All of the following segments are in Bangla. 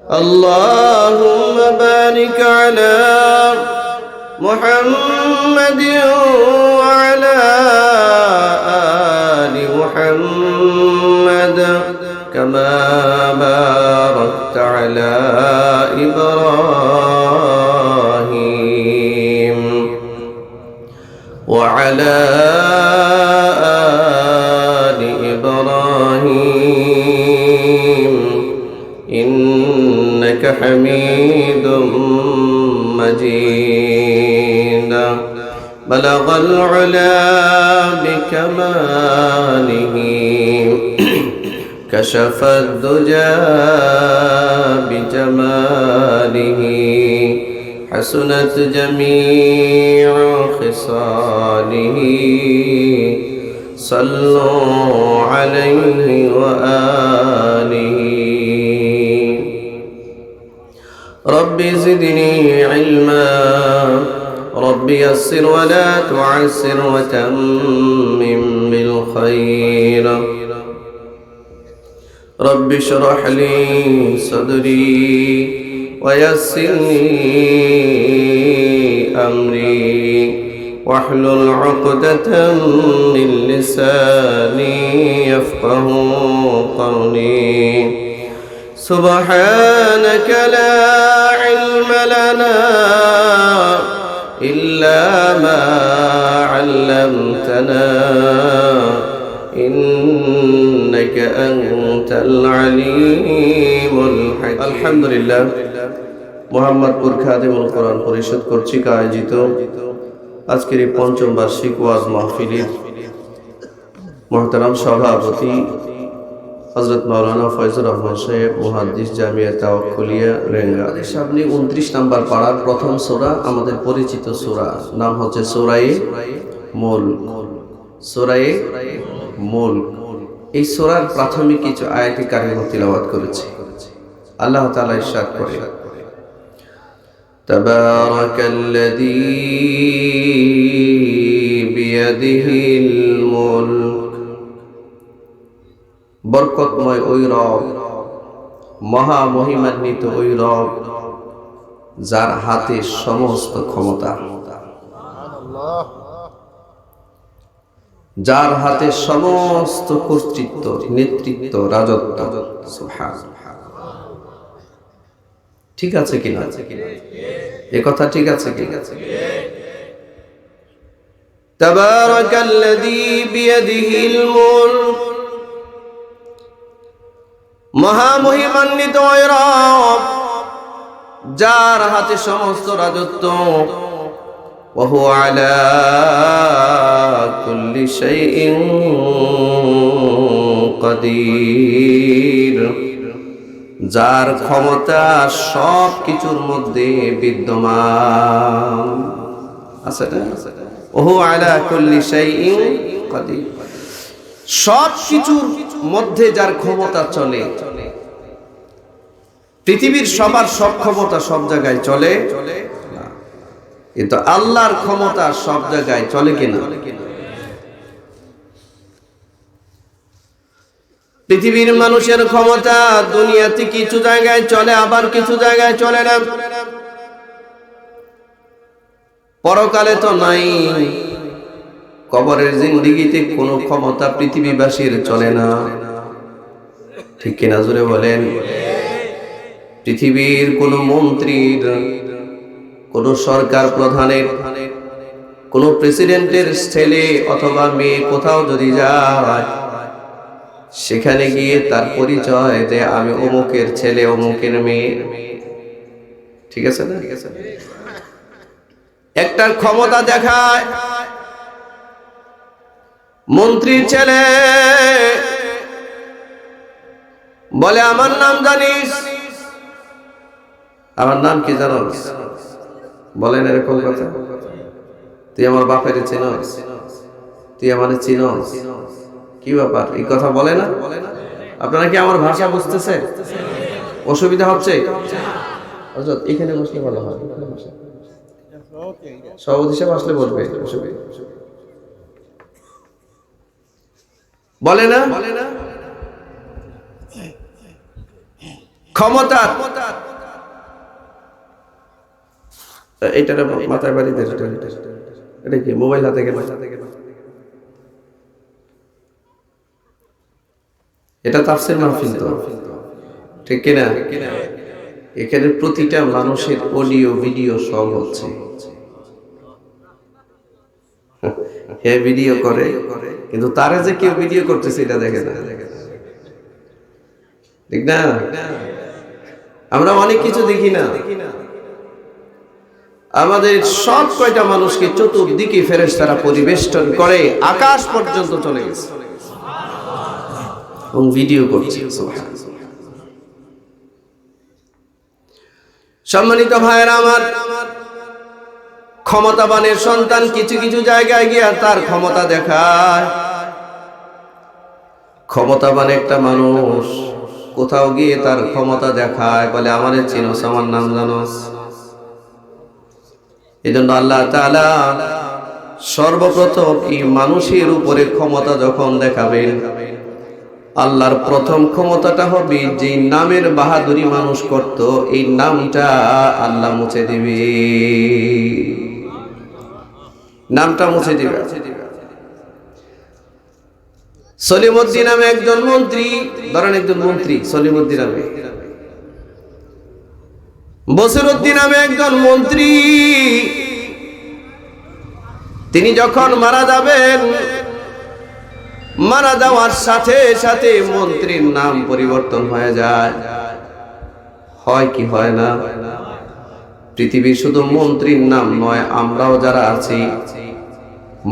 اللهم بارك على محمد وعلى آل محمد كما باركت على إبراهيم وعلى آل إبراهيم إنك حميد مجيد بلغ العلا بكماله كشف الدجى بجماله حسنت جميع خصاله صلوا عليه وآله رب زدني علما رب يسر ولا تعسر وتمم بالخير رب اشرح لي صدري ويسر لي أمري واحلل عقدة من لساني يفقه قولي سبحانك لا علم لنا إلا ما علمتنا إنك أنت العليم الحكيم الحمد لله মোহাম্মদপুর খাদিমুল কোরআন পরিষদ কর্তৃক আয়োজিত আজকের এই পঞ্চম বার্ষিক ওয়াজ মাহফিলের মুহতারাম সভাপতি হযরত মাওলানা ফয়জুর রহমান সাহেব মুহাদ্দিস জামিয়া তাওয়াক্কুলিয়া রেঙ্গা সামনে 29 নম্বর পাড়ার প্রথম সূরা আমাদের পরিচিত সূরা নাম হচ্ছে সূরায়ে মুলক সূরায়ে মুলক এই সূরার প্রাথমিক কিছু আয়াতে কারিমা তিলাওয়াত করেছি আল্লাহ তাআলা ইরশাদ করে তাবারাকাল্লাযী বিয়াদিহিল মুলক বরকতময় ওই রব মহা মহিমান্বিত ওই রব যার হাতে সমস্ত ক্ষমতা যার হাতে সমস্ত কর্তৃত্ব নেতৃত্ব রাজত্ব সুবহানাল্লাহ ঠিক আছে কিনা এই কথা ঠিক আছে কিনা তাবারাকাল্লাযী বিয়াদিহিল মুলক মহামহিমান্বিত ওই রব যার হাতে সমস্ত রাজত্ব ওয়া হুয়া আলা কুল্লি শাইইন কাদির যার ক্ষমতা সব কিছুর মধ্যে বিদ্যমান আছে না ওয়া হুয়া আলা কুল্লি শাইইন কাদির সব কিছুর মধ্যে যার ক্ষমতা চলে পৃথিবীর সবার সব ক্ষমতা সব জায়গায় চলে না কিন্তু আল্লাহর ক্ষমতা সব জায়গায় চলে কিনা পৃথিবীর মানুষের ক্ষমতা দুনিয়াতে কিছু জায়গায় চলে আবার কিছু জায়গায় চলে না পরকালে তো নাই কবরের জিন্দেগিতে কোনো ক্ষমতা পৃথিবীবাসীর চলে না ঠিক কিনা জোরে বলেন পৃথিবীর কোন মন্ত্রীর কোন সরকার প্রধানের কোন প্রেসিডেন্টের ছেলে অথবা মেয়ে কোথাও যদি যায় সেখানে গিয়ে তার পরিচয় যে আমি অমুকের ছেলে অমুকের মেয়ে ঠিক আছে না একটা ক্ষমতা দেখায় মন্ত্রীর ছেলে বলে আমার নাম জানিস আমার নাম কি জানিস বলেন এরকম কথা তুই আমার বাপের চিনস তুই আমার চিনস কি ব্যাপার এই কথা বলে না আপনারা কি আমার ভাষা বুঝতেছে অসুবিধা হচ্ছে হযরত এখানে বসলে ভালো হয় সভাপতি সাহেব আসলে বলবে অসুবিধা বলে না ক্ষমতা এটা মাথায় বাড়ি দিয়ে এটা কি মোবাইল হাতে গেল, এটা তাফসীর মাহফিল তো ঠিক কিনা? এখানে প্রতিটা মানুষের অডিও ভিডিও সব হচ্ছে, হে ভিডিও করে কিন্তু তারা যে কেউ ভিডিও করতেছে এটা দেখে না, ঠিক না? আমরা অনেক কিছু দেখি না। আমাদের সব কয়টা মানুষকে চতুর্দিকে ফেরেশতারা পরিবেষ্টন করে আকাশ পর্যন্ত চলে গেছে এবং ভিডিও করছে। সম্মানিত ভাইয়েরা আমার, ক্ষমতাবানের সন্তান কিছু কিছু জায়গায় গিয়ে তার ক্ষমতা দেখায়। ক্ষমতাবান একটা মানুষ কোথাও গিয়ে তার ক্ষমতা দেখায়, বলে আমারে চিনোস, আমার নাম জানোস। এই জন্য আল্লাহ তাআলা সর্বপ্রথম এই মানুষের উপরে ক্ষমতা যখন দেখাবেন, আল্লাহর প্রথম ক্ষমতাটা হবে যে নামের বাহাদুরি মানুষ করত, এই নামটা আল্লাহ মুছে দিবে, নামটা মুছে দিবে। সলিমউদ্দিন নামে একজন মন্ত্রী, ধরেন একজন মন্ত্রী সলিমউদ্দিন নামে, বসিরউদ্দিন নামে একজন মন্ত্রী, তিনি যখন মারা যাবেন, মারা যাওয়ার সাথে সাথে মন্ত্রীর নাম পরিবর্তন হয়ে যায়, হয় কি হয় না? পৃথিবীর শুধু মন্ত্রীর নাম নয়, আমরাও যারা আছি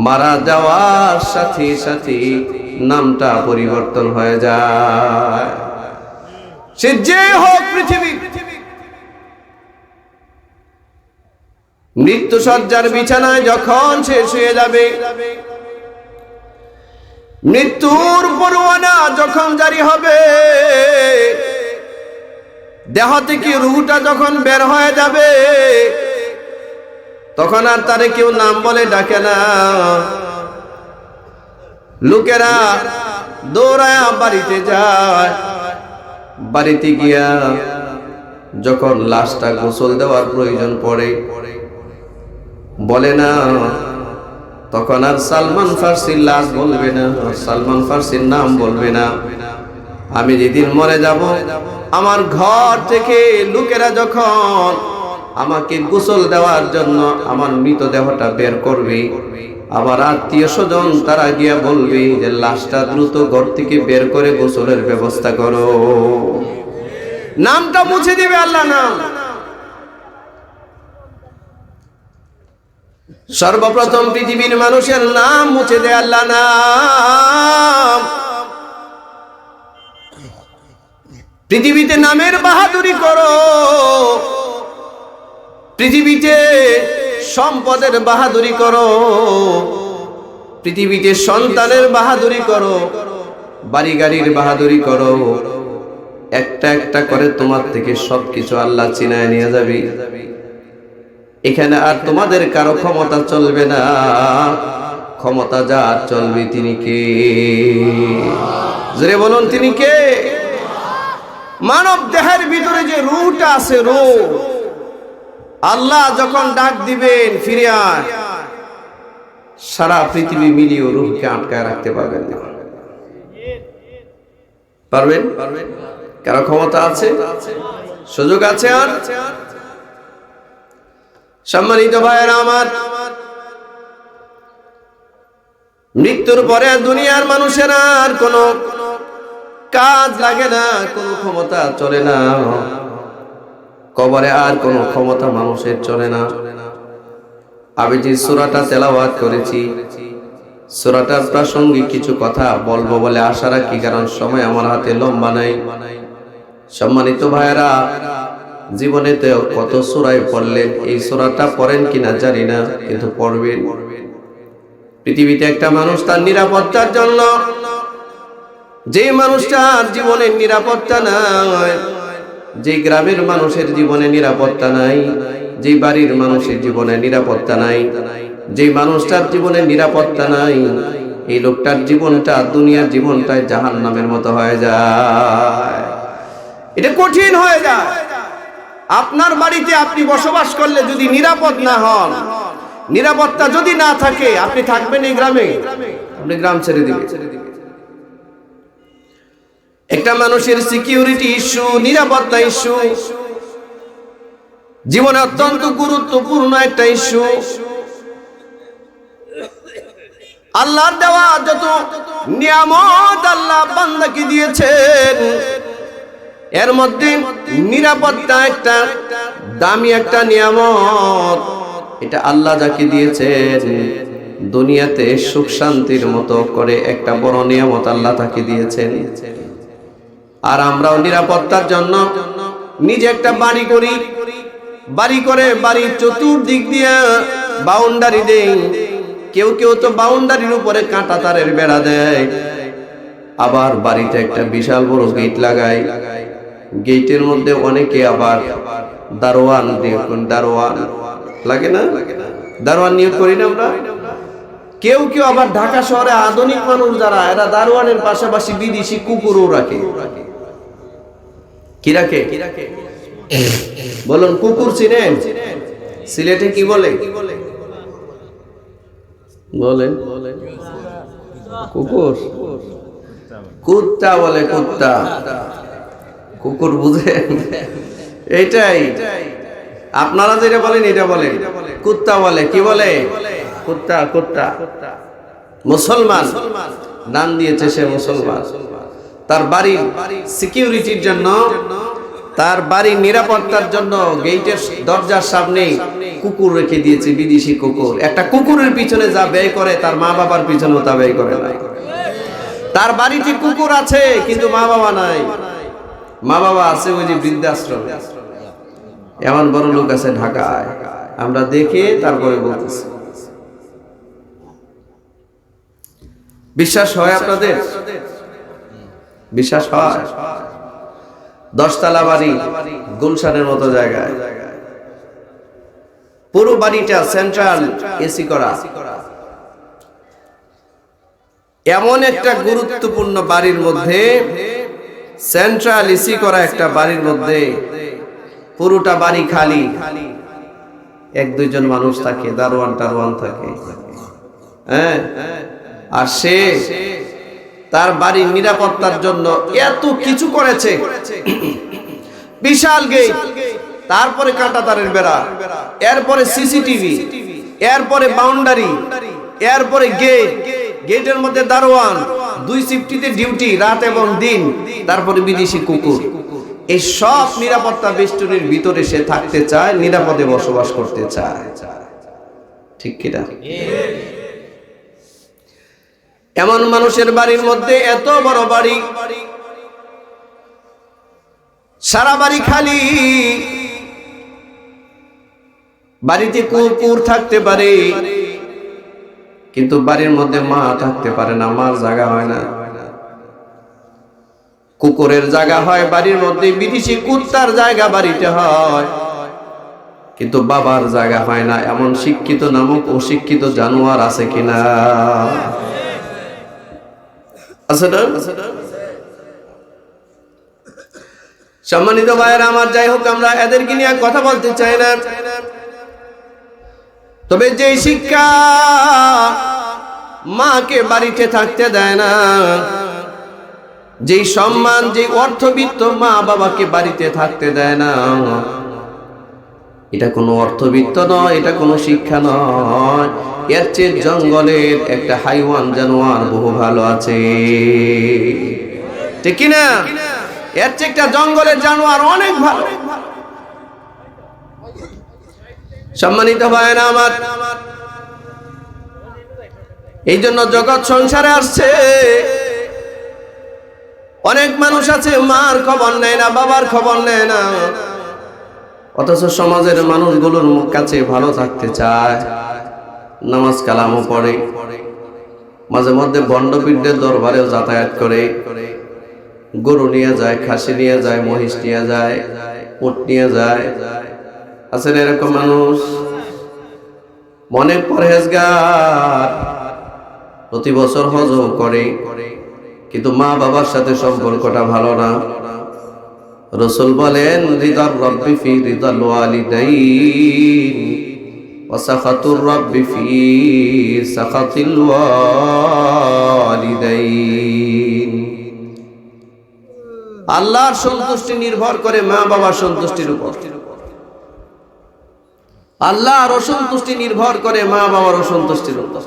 মারা যাওয়ার সাথে সাথে নামটা পরিবর্তন হয়ে যায়। সে যে হোক পৃথিবীর, মৃত্যু সজ্জার বিছানায় যখন সে শুয়ে যাবে, মৃত্যুর পরোয়ানা যখন জারি হবে, দেহ থেকে রূহটা যখন বের হয়ে যাবে, তখন আর তারে কেউ নাম বলে ডাকে না। লোকেরা দৌড়ায় বাড়িতে যায়, বাড়িতে গিয়া যখন লাশটা গোসল দেওয়ার প্রয়োজন পড়ে, বলে না, তখন আর সালমান ফার্সির লাশ বলবে না, সালমান ফার্সির নাম বলবে না। আমি যেদিন মরে যাব, আমার ঘর থেকে লোকেরা যখন আমাকে গোসল দেওয়ার জন্য আমার মৃতদেহটা বের করবে, আমার আত্মীয় স্বজন তারা গিয়া বলবে যে লাশটা দ্রুত ঘর থেকে বের করে গোসলের ব্যবস্থা করো। নামটা মুছে দিবে আল্লাহ নাম। সর্বপ্রথম পৃথিবীর মানুষের নাম মুছে দেয় আল্লাহ নাম। পৃথিবীতে নামের বাহাদুরি করো, পৃথিবীতে সম্পদের বাহাদুরি করো, পৃথিবীতে সন্তানের বাহাদুরি করো, বাড়ি গাড়ির বাহাদুরি করো, একটা একটা করে তোমার থেকে সবকিছু আল্লাহ চিনায় নিয়ে যাবে। এখানে আর তোমাদের কারো ক্ষমতা চলবে না, ক্ষমতা যার চলবে তিনি কে? জোরে বলুন তিনি কে? মানব দেহের ভিতরে যে রূহটা আছে, রূহ, আল্লাহ যখন ডাক দিবেন ফিরে আয়, সারা পৃথিবী মিলিয়ে রূহকে আটকায় রাখতে পারবেন না। পারবেন? কারো ক্ষমতা আছে? সুযোগ আছে? আর সম্মানিত ভাইয়েরা আমার, মৃত্যুর পরে দুনিয়ার মানুষের আর কোনো কাজ লাগে না, কোনো ক্ষমতা চলে না। কবরে আর কোনো ক্ষমতা মানুষের চলে না। আমি যে সূরাটা তেলাওয়াত করেছি, সূরাটার প্রাসঙ্গিক কিছু কথা বলবো বলে আশা রাখি, কারণ সময় আমার হাতে লম্বা নাই। সম্মানিত ভাইয়েরা, জীবনেতে কত সূরায় পড়লেন, এই সূরাটা পড়েন কিনা জানি না, কিন্তু পড়বেন। পৃথিবীতে একটা মানুষ তার নিরাপত্তার জন্য, যে মানুষটার জীবনের নিরাপত্তা নাই, যে গ্রামের মানুষের জীবনে নিরাপত্তা নাই, যে বাড়ির মানুষের জীবনে নিরাপত্তা নাই, যে মানুষটার জীবনে নিরাপত্তা নাই, এই লোকটার জীবনটা, দুনিয়ার জীবনটাই জাহান্নামের মতো হয়ে যায়। এটা কঠিন হয়ে যায়। আপনার বাড়িতে আপনি বসবাস করলে যদি নিরাপদ না হন, নিরাপত্তা যদি না থাকে, আপনি থাকবেন এই গ্রামে? আপনি গ্রাম ছেড়ে দিবেন। একটা মানুষের সিকিউরিটি ইস্যু, নিরাপত্তা ইস্যু জীবনে অত্যন্ত গুরুত্বপূর্ণ একটা ইস্যু। আল্লাহর দেওয়া যত নিয়ামত আল্লাহ বান্দাকে দিয়েছেন, এর মধ্যে নিরাপত্তা একটা দামি একটা নিয়ামত। এটা আল্লাহ যাকে দিয়েছেন, দুনিয়াতে সুখ শান্তির মতো করে একটা বড় নিয়ামত আল্লাহ তাকে দিয়েছেন। আর আমরাও নিরাপত্তার জন্য নিজে একটা বাড়ি করি, বাড়ি করে বাড়ির চতুর্দিক দিয়ে বাউন্ডারি দেই। কেউ কেউ তো বাউন্ডারির উপরে কাঁটা তারের বেড়া দেয়, আবার বাড়িতে একটা বিশাল বড় গেট লাগায়। গেটের মধ্যে অনেকে আবার দারোয়ান নিয়োগ করেন। দারোয়ান লাগে না? দারোয়ান নিয়োগ করি না আমরা? কেউ কেউ আবার ঢাকা শহরে আধুনিক মানুষ যারা, এরা দারোয়ানের পাশাপাশি বিদেশি কুকুরও রাখে। কি রাখে? বলুন, কুকুর চিনেন? সিলেটে কি বলে? বলেন। কুকুর, কুত্তা বলে। কুত্তা, কুকুর বুঝেন? এইটাই আপনারা যেটা বলেন এটা বলেন। কুত্তা বলে। কি বলে? কুত্তা। কুত্তা মুসলমান, নাম দিয়েছে সে মুসলমান। তার বাড়ির সিকিউরিটির জন্য, তার বাড়ির নিরাপত্তার জন্য গেটের দরজার সামনে কুকুর রেখে দিয়েছে, বিদেশি কুকুর। একটা কুকুরের পিছনে যা ব্যয় করে, তার মা বাবার পিছনেও তা ব্যয় করে না। তার বাড়িতে কুকুর আছে কিন্তু মা বাবা নাই। মা বাবা আছে ওই যে বৃদ্ধাশ্রম। এমন বড় লোক আছে ঢাকায়, আমরা দেখে তারপরে বলতেছি। বিশ্বাস হয় আপনাদের? বিশ্বাস হয়? 10 তলা বাড়ি, গুলশানের মতো জায়গায়, পুরো বাড়িটা সেন্ট্রাল এসি করা। এমন একটা গুরুত্বপূর্ণ বাড়ির মধ্যে, সেন্ট্রাল এসি করা একটা বাড়ির মধ্যে পুরোটা বাড়ি খালি, 1-2 জন মানুষ থাকে, দারোয়ান টারোয়ান থাকে। হ্যাঁ, আর সে তার বাড়ির নিরাপত্তার জন্য এত কিছু করেছে। বিশাল গেট, তারপরে কাঁটা তারের বেড়া, এরপরে সিসিটিভি, এরপরে বাউন্ডারি, এরপরে গেট, গেটের মধ্যে দারোয়ান, 2 শিফটিতে ডিউটি, রাত এবং দিন, তারপরে বিদেশি কুকুর। এই সব নিরাপত্তা বেষ্টনীর ভিতরে সে থাকতে চায়, নিরাপদে বসবাস করতে চায়। ঠিক কিনা? এমন মানুষের বাড়ির মধ্যে, এত বড় বাড়ি, সারা বাড়ি খালি, বাড়িতে কুকুর থাকতে পারে কিন্তু বাড়ির মধ্যে মা থাকতে পারে না, মার জায়গা হয় না। কুকুরের জায়গা হয় বাড়ির মধ্যে, বিদেশি কুত্তার জায়গা বাড়িতে হয়, কিন্তু বাবার জায়গা হয় না। এমন শিক্ষিত নামক অশিক্ষিত জানোয়ার আছে কিনা? আছে না? সম্মানিত ভাইয়েরা আমার, যাই হোক, আমরা এদেরকে নিয়ে কথা বলতে চাই না। তবে যে শিক্ষা মাকে বাড়িতে থাকতে দেয় না, যেই সম্মান, যে অর্থবিত্ত মা বাবাকে বাড়িতে থাকতে দেয় না, এটা কোনো অর্থবিত্ত নয়, এটা কোনো শিক্ষা নয়। এর চেয়ে জঙ্গলের একটা হাইওয়ান জানোয়ার বহু ভালো আছে। ঠিক কিনা? এর চেয়ে একটা জঙ্গলের জানোয়ার অনেক ভালো। সম্মানিত ভাইয়েরা আমার, এই জন্য জগৎ সংসারে আসছে। অনেক মানুষ আছে মার খবর নেয় না, বাবার খবর নেয় না, অথচ সমাজের মানুষগুলোর কাছে ভালো থাকতে চায়, নামাজ কালামও পড়ে, মাঝে মধ্যে বন্ডপীঠদের দরবারেও যাতায়াত করে, গরু নিয়ে যায়, খাসি নিয়ে যায়, মহিষ নিয়ে যায়, উট নিয়ে যায়। আছেন এরকম মানুষ? মনে পরহেজগার, প্রতি বছর হজও করে, কিন্তু মা বাবার সাথে সম্পর্কটা ভালো না। রাসূল বলেন রিদার রাব্বি ফি রিদাল ওয়ালিদাইন ওয়া সাখাতুর রাব্বি ফি সাখাতিল ওয়ালিদাইন। আল্লাহর সন্তুষ্টি নির্ভর করে মা বাবার সন্তুষ্টির উপর, আল্লাহর অসন্তুষ্টি নির্ভর করে মা বাবার অসন্তুষ্টির উপর।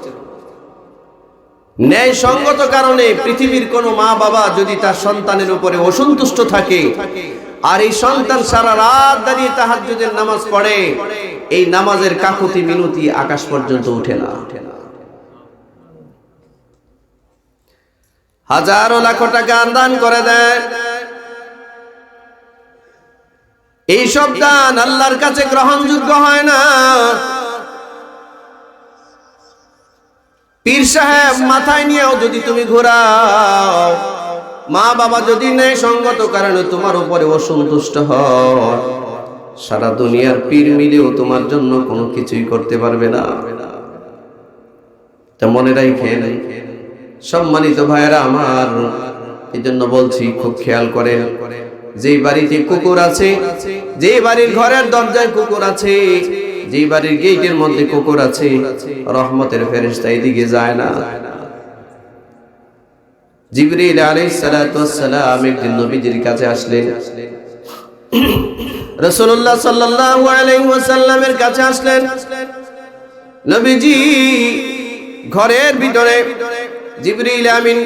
ন্যায় সঙ্গত কারণে পৃথিবীর কোন মা বাবা যদি তার সন্তানের উপরে অসন্তুষ্ট থাকে আর এই সন্তান সারা রাত দাঁড়িয়ে তাহাজ্জুদের নামাজ পড়ে, এই নামাজের কাকুতি মিনতি আকাশ পর্যন্ত উঠে না। হাজারো লাখ টাকা দান করে দেয়, এই সব দান আল্লাহর কাছে গ্রহণযোগ্য হয় না। পীর সাহেব মাথায় নিয়েও যদি তুমি ঘোরাও, মা বাবা যদি ন্যায় সঙ্গত কারণে তোমার উপরে অসন্তুষ্ট হয়, সারা দুনিয়ার পীর মিলেও তোমার জন্য কোনো কিছুই করতে পারবে না। তা মনে রাখেন সম্মানিত ভাইয়েরা আমার, এই জন্য বলছি খুব খেয়াল করেন, যে বাড়িতে কুকুর আছে, যে বাড়ির ঘরের দরজায় কুকুর আছে, যে বাড়ির গেটের মধ্যে কুকুর আছে, রহমতের ফেরেশতা এদিকে যায় না। জিবরিল আলাইহিস সালাতু ওয়াস সালাম একদিন নবীজির কাছে আসলেন, রাসূলুল্লাহ সাল্লাল্লাহু আলাইহি ওয়াসাল্লামের কাছে আসলেন। নবীজি ঘরের ভিতরে জিবরিল আমিন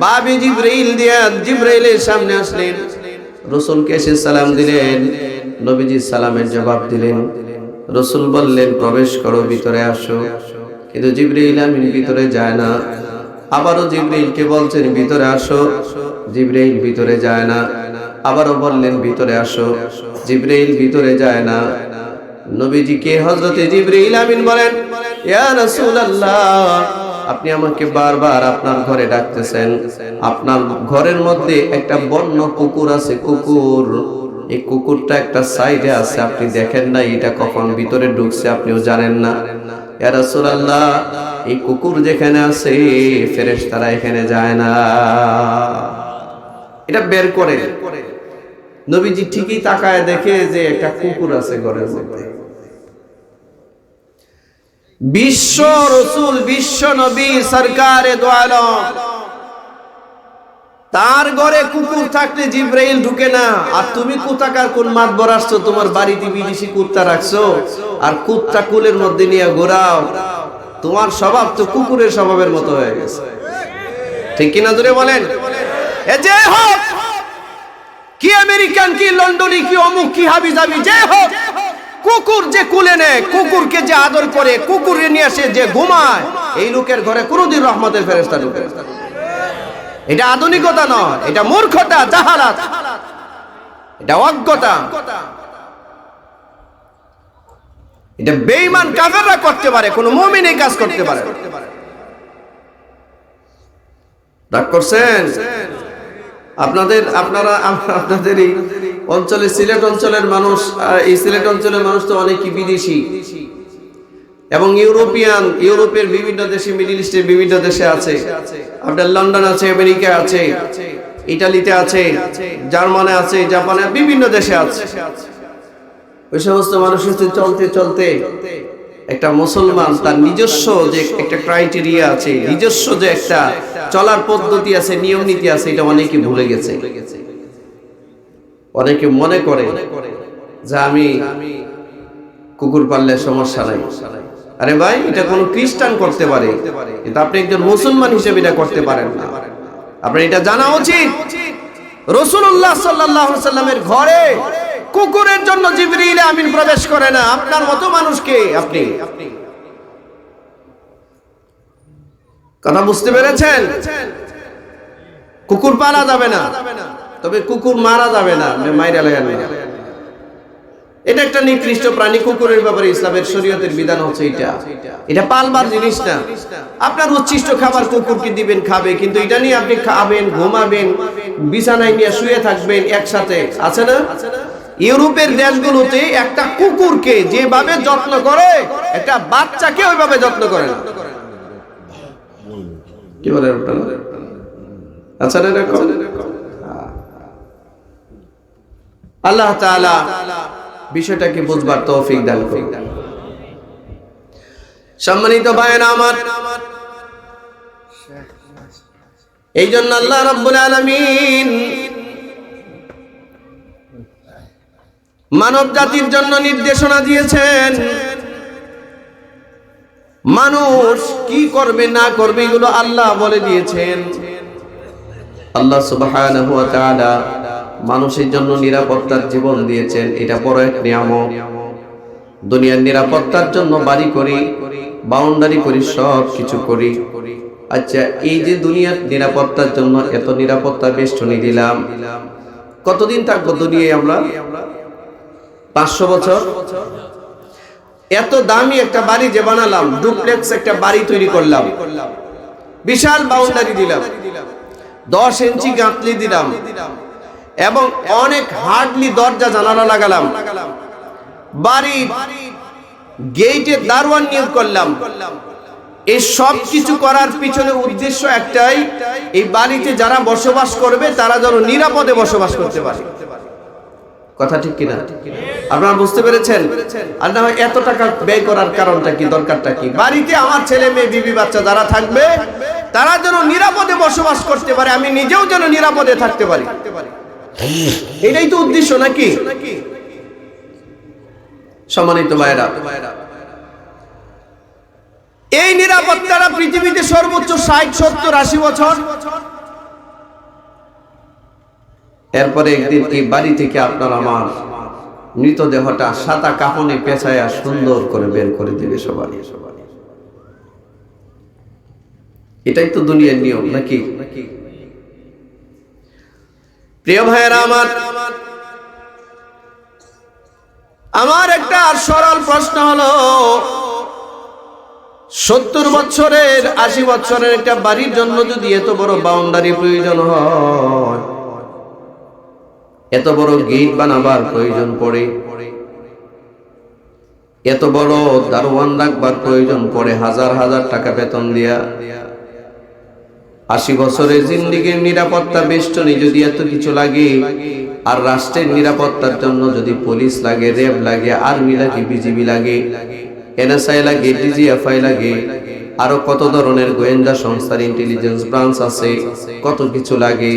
বাবে জিবরিল দিয়া জিবরাইলের সামনে আসলেন, রাসূলকে এসে সালাম দিলেন। নবীজি সালামের জবাব দিলেন। রাসূল বললেন প্রবেশ করো, ভিতরে আসো। কিন্তু জিবরাইল আমিন ভিতরে যায় না। আবারও জিবরাইলকে বলছেন ভিতরে আসো, জিবরাইল ভিতরে যায় না। আবারও বললেন ভিতরে আসো, জিবরাইল ভিতরে যায় না। নবীজিকে হযরতে জিবরাইল আমিন বলেন, ইয়া রাসূলুল্লাহ, আপনি আমাকে বারবার আপনার ঘরে ডাকতেছেন, আপনার ঘরের মধ্যে একটা বন্য কুকুর আছে, কুকুর, এই কুকুরটা একটা সাইডে আছে, আপনি দেখেন না এটা কখন ভিতরে ঢুকছে, আপনিও জানেন না। ইয়া রাসূলুল্লাহ, এই কুকুর যেখানে আছে ফেরেশতারা এখানে যায় না, এটা বের করে। নবীজি ঠিকই তাকায় দেখে যে একটা কুকুর আছে ঘরের মধ্যে। বিশ্ব রাসূল, বিশ্ব নবী সরকারে দো আলম, তার ঘরে কুকুর থাকলে জিবরাইল ঢুকে না। আর তুমি কোথাকার কোন মাতবর আসছো, তোমার বাড়িতে বিদেশি কুত্তা রাখছো আর কুত্তা কুলের মধ্যে নিয়ে ঘোরাও, তোমার স্বভাব তো কুকুরের স্বভাবের মতো হয়ে গেছে। ঠিক কিনা জোরে বলেন? এ যে হোক, কি আমেরিকান, কি লন্ডনি, কি অমুক, কি হাবিজাবি, যে হোক, কুকুর যে কুলে নেয়, কুকুরকে যে আদর করে, কুকুরে নিয়ে আসে যে ঘুমায়, এই লোকের ঘরে কোনোদিন রহমতের ফেরেশতা ঢুকে না। এটা আধুনিকতা নয়, এটা মূর্খতা, জাহালাত, এটা অজ্ঞতা। এটা বেঈমান কাফেররা করতে পারে, কোন মুমিন এই কাজ করতে পারে। রাগ করছেন? আপনাদের এই অঞ্চলে, সিলেট অঞ্চলের মানুষ, এই সিলেট অঞ্চলের মানুষ তো অনেকই বিদেশি এবং ইউরোপের বিভিন্ন দেশে, মিডল ইস্টের বিভিন্ন দেশে আছে। আপনার লন্ডন আছে, আমেরিকা আছে, ইটালিতে আছে, জার্মানে আছে, জাপানে, বিভিন্ন দেশে আছে। ওই সমস্ত মানুষের চলতে চলতে একটা মুসলমান তার নিজস্ব যে একটা ক্রাইটেরিয়া আছে, নিজস্ব যে একটা চলার পদ্ধতি আছে, নিয়ম নীতি আছে, এটা অনেকে ভুলে গেছে। অনেকে মনে করে যে আমি কুকুর পাললে সমস্যা নাই। আরে ভাই, এটা কোন খ্রিস্টান করতে পারে, কিন্তু আপনি একজন মুসলমান হিসেবে এটা করতে পারেন না। আপনার এটা জানা উচিত। রাসূলুল্লাহ সাল্লাল্লাহু আলাইহি ওয়াসাল্লামের ঘরে কুকুরের জন্য জিবরিল আমিন প্রবেশ করে না। আপনার মতো মানুষকে আপনি কথা বুঝতে পেরেছেন? কুকুর পালা যাবে না, তবে কুকুর মারা যাবে না, মাইরা লাগানো। এটা একটা নিকৃষ্ট প্রাণী। কুকুরের ব্যাপারে ইসলামের শরীয়তের বিধান হচ্ছে এটা পালবার জিনিস না। আপনার উচ্ছিষ্ট খাবার কুকুরকে দিবেন, খাবে, কিন্তু এটা নিয়ে আপনি খাবেন, ঘুমাবেন, বিছানায় নিয়ে শুয়ে থাকবেন একসাথে, আছে না? ইউরোপের দেশগুলোতে একটা কুকুরকে যেভাবে যত্ন করে, একটা বাচ্চাকে ওইভাবে যত্ন করে না। কি বলে আপনারা? আচ্ছা, আল্লাহ তাআলা বিষয়টাকে বুঝবার তৌফিক দান করুন। সম্মানিত ভাইয়েরা আমার, এই জন্য আল্লাহ রাব্বুল আলামিন মানব জাতির জন্য নির্দেশনা দিয়েছেন। মানুষ কি করবে না করবে এগুলো আল্লাহ বলে দিয়েছেন। আল্লাহ সুবহানাহু ওয়া তাআলা মানুষের জন্য নিরাপত্তার জীবন দিয়েছেন। এটা বড় এক নিয়ামত। দুনিয়ার নিরাপত্তার জন্য বাড়ি করি, বাউন্ডারি করি, সব কিছু করি। আচ্ছা, এই যে দুনিয়ার নিরাপত্তার জন্য এত নিরাপত্তা বেষ্টনী দিলাম, কতদিন থাকবো দুনিয়ায় আমরা? 500 বছর। এত দামি একটা বাড়ি যে বানালাম, ডুপ্লেক্স একটা বাড়ি তৈরি করলাম, বিশাল বাউন্ডারি দিলাম, 10 ইঞ্চি গাঁথলি দিলাম, এবং অনেক হার্ডলি দরজা জানালা লাগালাম, বাড়ি গেটে দারোয়ান নিয়োগ করলাম। এই সব কিছু করার পিছনে উদ্দেশ্য একটাই, এই বাড়িতে যারা বসবাস করবে তারা যেন নিরাপদে বসবাস করতে পারে। কথা ঠিক কিনা? আপনারা বুঝতে পেরেছেন? আর না হয় এত টাকা ব্যয় করার কারণটা কি, দরকারটা কি? বাড়িতে আমার ছেলে মেয়ে বিবি বাচ্চা যারা থাকবে তারা যেন নিরাপদে বসবাস করতে পারে, আমি নিজেও যেন নিরাপদে থাকতে পারি। এটাই তো উদ্দেশ্য নাকি? সম্মানিত ভাইরা, এই নিরাপত্তাটা পৃথিবীতে সর্বোচ্চ 60, 70, 80 বছর। এরপরে একদিন এই বাড়ি থেকে আপনার আমার মৃতদেহটা সাদা কাফনে পেঁচায়া সুন্দর করে বের করে দিবে সবাই। এটাই তো দুনিয়ার নিয়ম নাকি? প্রিয় ভাইয়েরা আমার, আমার একটা সরল প্রশ্ন হলো, 70 বছরের 80 বছরের একটা বাড়ির জন্য যদি এত বড় বাউন্ডারি প্রয়োজন হয়, এত বড় গেট বানাবার প্রয়োজন পড়ে, এত বড় দারোয়ান রাখবার প্রয়োজন পড়ে, হাজার হাজার টাকা বেতন দিয়া, 80 বছরের জিন্দেগীর নিরাপত্তা বেষ্টনী যদি এত কিছু লাগে, আর রাষ্ট্রের নিরাপত্তার জন্য যদি পুলিশ লাগে, র্যাব লাগে, আর্মি লাগে, বিজিবি লাগে, এনএসআই লাগে, ডিজিএফআই লাগে, আরো কত ধরনের গোয়েন্দা সংস্থার ইন্টেলিজেন্স ব্রাঞ্চ আছে, কত কিছু লাগে,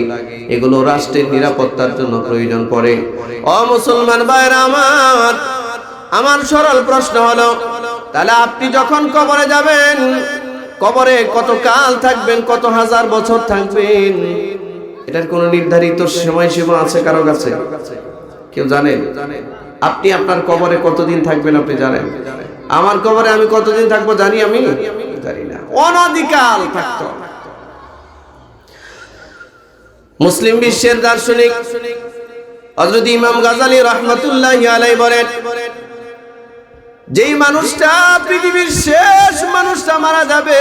এগুলো রাষ্ট্রের নিরাপত্তার জন্য প্রয়োজন পড়ে। ও মুসলমান ভাইরা আমার, আমার সরল প্রশ্ন হলো, তাহলে আপনি যখন কবরে যাবেন, কবরে কত কাল থাকবেন, কত হাজার বছর থাকবেন, এটার কোনো নির্ধারিত সময়সীমা আছে কারো কাছে? কেউ জানেন? আপনি আপনার কবরে কতদিন থাকবেন আপনি জানেন? আমার কবরে আমি কতদিন থাকবো জানি? আমি জানি না, অনধিকাল থাকতো। মুসলিম বিশ্বের দার্শনিক হযরত ইমাম গাজালি রাহমাতুল্লাহি আলাইহি বলেন, যেই মানুষটা পৃথিবীর শেষ মানুষটা মারা যাবে,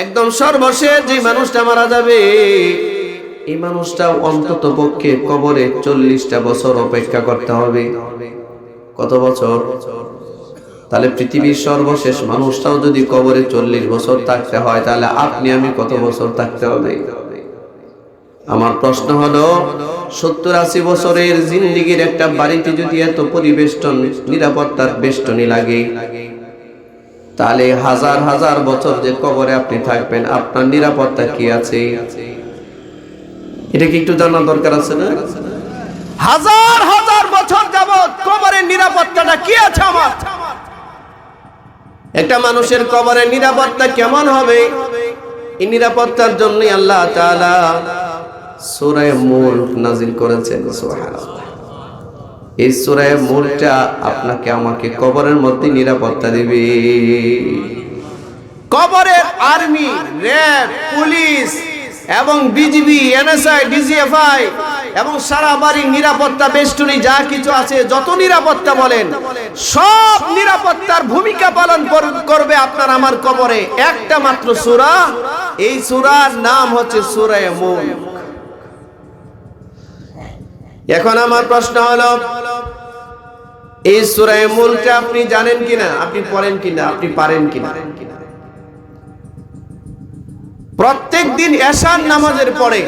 একদম সর্বশেষ যে মানুষটা মারা যাবে, এই মানুষটা অন্তত পক্ষে কবরে 40টা বছর অপেক্ষা করতে হবে। কত বছর? তাহলে পৃথিবীর সর্বশেষ মানুষটাও যদি কবরে 40 বছর থাকতে হয়, তাহলে আপনি আমি কত বছর থাকতে হবে? আমার প্রশ্ন হলো, 70-80 বছরের জিন্দেগীর একটা বাড়িতে যদি এত পরিবেষ্টন, নিরাপত্তার বেষ্টনী লাগে, তাহলে হাজার হাজার বছর যে কবরে আপনি থাকবেন, আপনার নিরাপত্তা কি আছে? এটা কি একটু জানার দরকার আছে না? হাজার হাজার বছর যাবত কবরের নিরাপত্তাটা কি আছে আমার? একটা মানুষের কবরের নিরাপত্তা কেমন হবে? এই নিরাপত্তার জন্যই আল্লাহ তাআলা সূরা মুলক নাযিল করেছেন। সুবহানাল্লাহ। এই সূরা মুলকটা আপনাকে আমাকে কবরের মধ্যে নিরাপত্তা দিবে। কবরের আর্মি, র্যাব, পুলিশ এবং বিজিবি, এনএসআই, ডিজিএফআই এবং সারা বাড়ির নিরাপত্তা বেষ্টনী যা কিছু আছে, যত নিরাপত্তা বলেন, সব নিরাপত্তার ভূমিকা পালন করবে আপনার আমার কবরে একটা মাত্র সূরা। এই সূরার নাম হচ্ছে সূরা মুলক। এখন আমার প্রশ্ন হলো, এই সূরা মুলকটা আপনি জানেন কিনা, আপনি পড়েন কিনা, আপনি পারেন কিনা? প্রত্যেক দিন এশার নামাজের পরে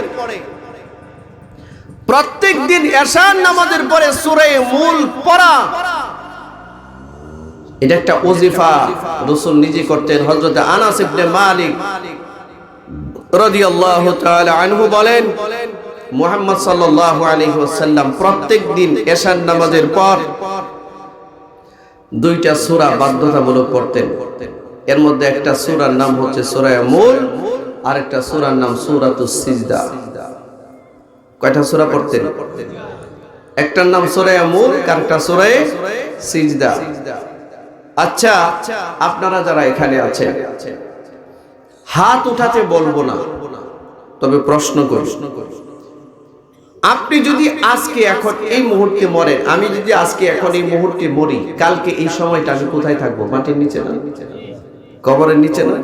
প্রত্যেক দিন এশার নামাজের পরে সূরা মুলক পড়া, এটা একটা ওজিফা রাসূল নিজে করতেন। হযরত আনাস ইবনে মালিক রাদিয়াল্লাহু তাআলা আনহু বলেন, মুহাম্মদ সাল্লাল্লাহু আলাইহি ওয়াসাল্লাম প্রত্যেক দিন এশার নামাজের পর দুইটা সূরা বাধ্যতামূলক পড়তেন। এর মধ্যে একটা সূরার নাম হচ্ছে সূরা মুলক, আর একটা সূরার নাম সূরাতুস সিজদা। কয়টা সূরা পড়তেন? একটার নাম সূরা মুলক, আর একটা সূরা সিজদা। আচ্ছা, আপনারা যারা এখানে আছেন, হাত উঠাতে বলবো না, তবে প্রশ্ন করি, আপনি যদি আজকে এখন এই মুহূর্তে মরেন, আমি যদি আজকে এখন এই মুহূর্তে মরি, কালকে এই সময়টা আমি কোথায় থাকবো? মাটির নিচে না? কবরের নিচে না?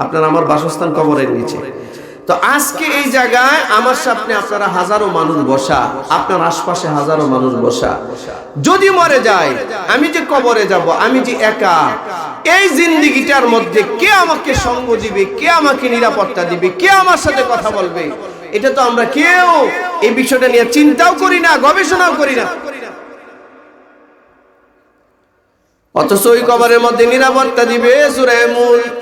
আপনার আমার বাসস্থান কবরের নিচে। তো আজকে এই জায়গায় আমার সামনে আপনারা হাজারো মানুষ বসা, আপনার আশপাশে হাজারো মানুষ বসা। যদি মরে যায়, আমি যে কবরে যাব, আমি যে একা, এই জিন্দেগিটার মধ্যে কে আমাকে সঙ্গ দিবে, কে আমাকে নিরাপত্তা দিবে, কে আমার সাথে কথা বলবে, এটা তো আমরা কেউ এই বিষয়টা নিয়ে চিন্তাও করি না, গবেষণাও করি না। অথচ ওই কবরের মধ্যে নিরাপত্তা দিবে সূরা মুলক।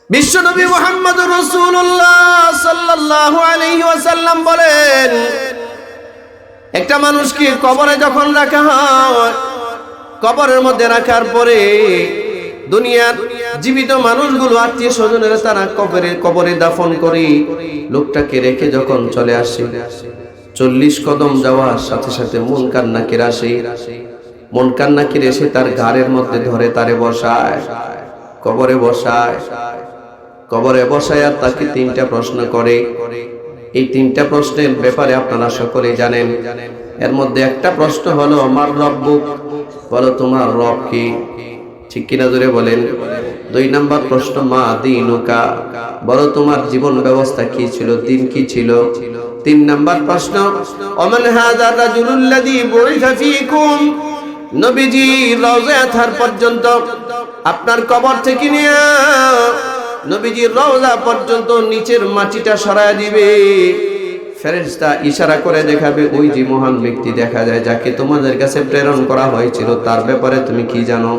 বিশ্বনবী মুহাম্মদুর রাসূলুল্লাহ সাল্লাল্লাহু আলাইহি ওয়াসাল্লাম বলেন, একটা মানুষকে কবরে যখন রাখা হয়, কবরের মধ্যে রাখার পরে দুনিয়ার জীবিত মানুষগুলো, আত্মীয় স্বজনেরা, তারা কবরে দাফন করে লোকটাকে রেখে যখন চলে আসে, 40 কদম যাওয়ার সাথে সাথে মুনকার নাকির আসে। মুনকার নাকির এসে তার ঘাড়ের মধ্যে ধরে তারে বসায়, কবরে বসায়। কবরে বসায় আর তাকে 3টা প্রশ্ন করে। এই 3টা প্রশ্নের ব্যাপারে আপনারা সকলেই জানেন। এর মধ্যে একটা প্রশ্ন হলো, আমার রব্বুক, বলো তোমার রব কি? ঠিক কিনা জোরে বলেন। 2 নাম্বার প্রশ্ন, মা দীনুকা, বলো তোমার জীবন ব্যবস্থা কি ছিল, দিন কি ছিল। 3 নাম্বার প্রশ্ন, ওমান হাযার রাজুলুল্লাযী বুইসা ফীকুম, নবীজি রওজায় আথার পর্যন্ত, আপনার কবর থেকে নিয়ে নবীজির রওজা পর্যন্ত নিচের মাটিটা সরায় দিবে। ফেরেশতা ইশারা করে দেখাবে, ওই যে মহান ব্যক্তি দেখা যায় যাকে তোমাদের কাছে প্রেরণ করা হয়েছিল, তার ব্যাপারে তুমি কি জানো?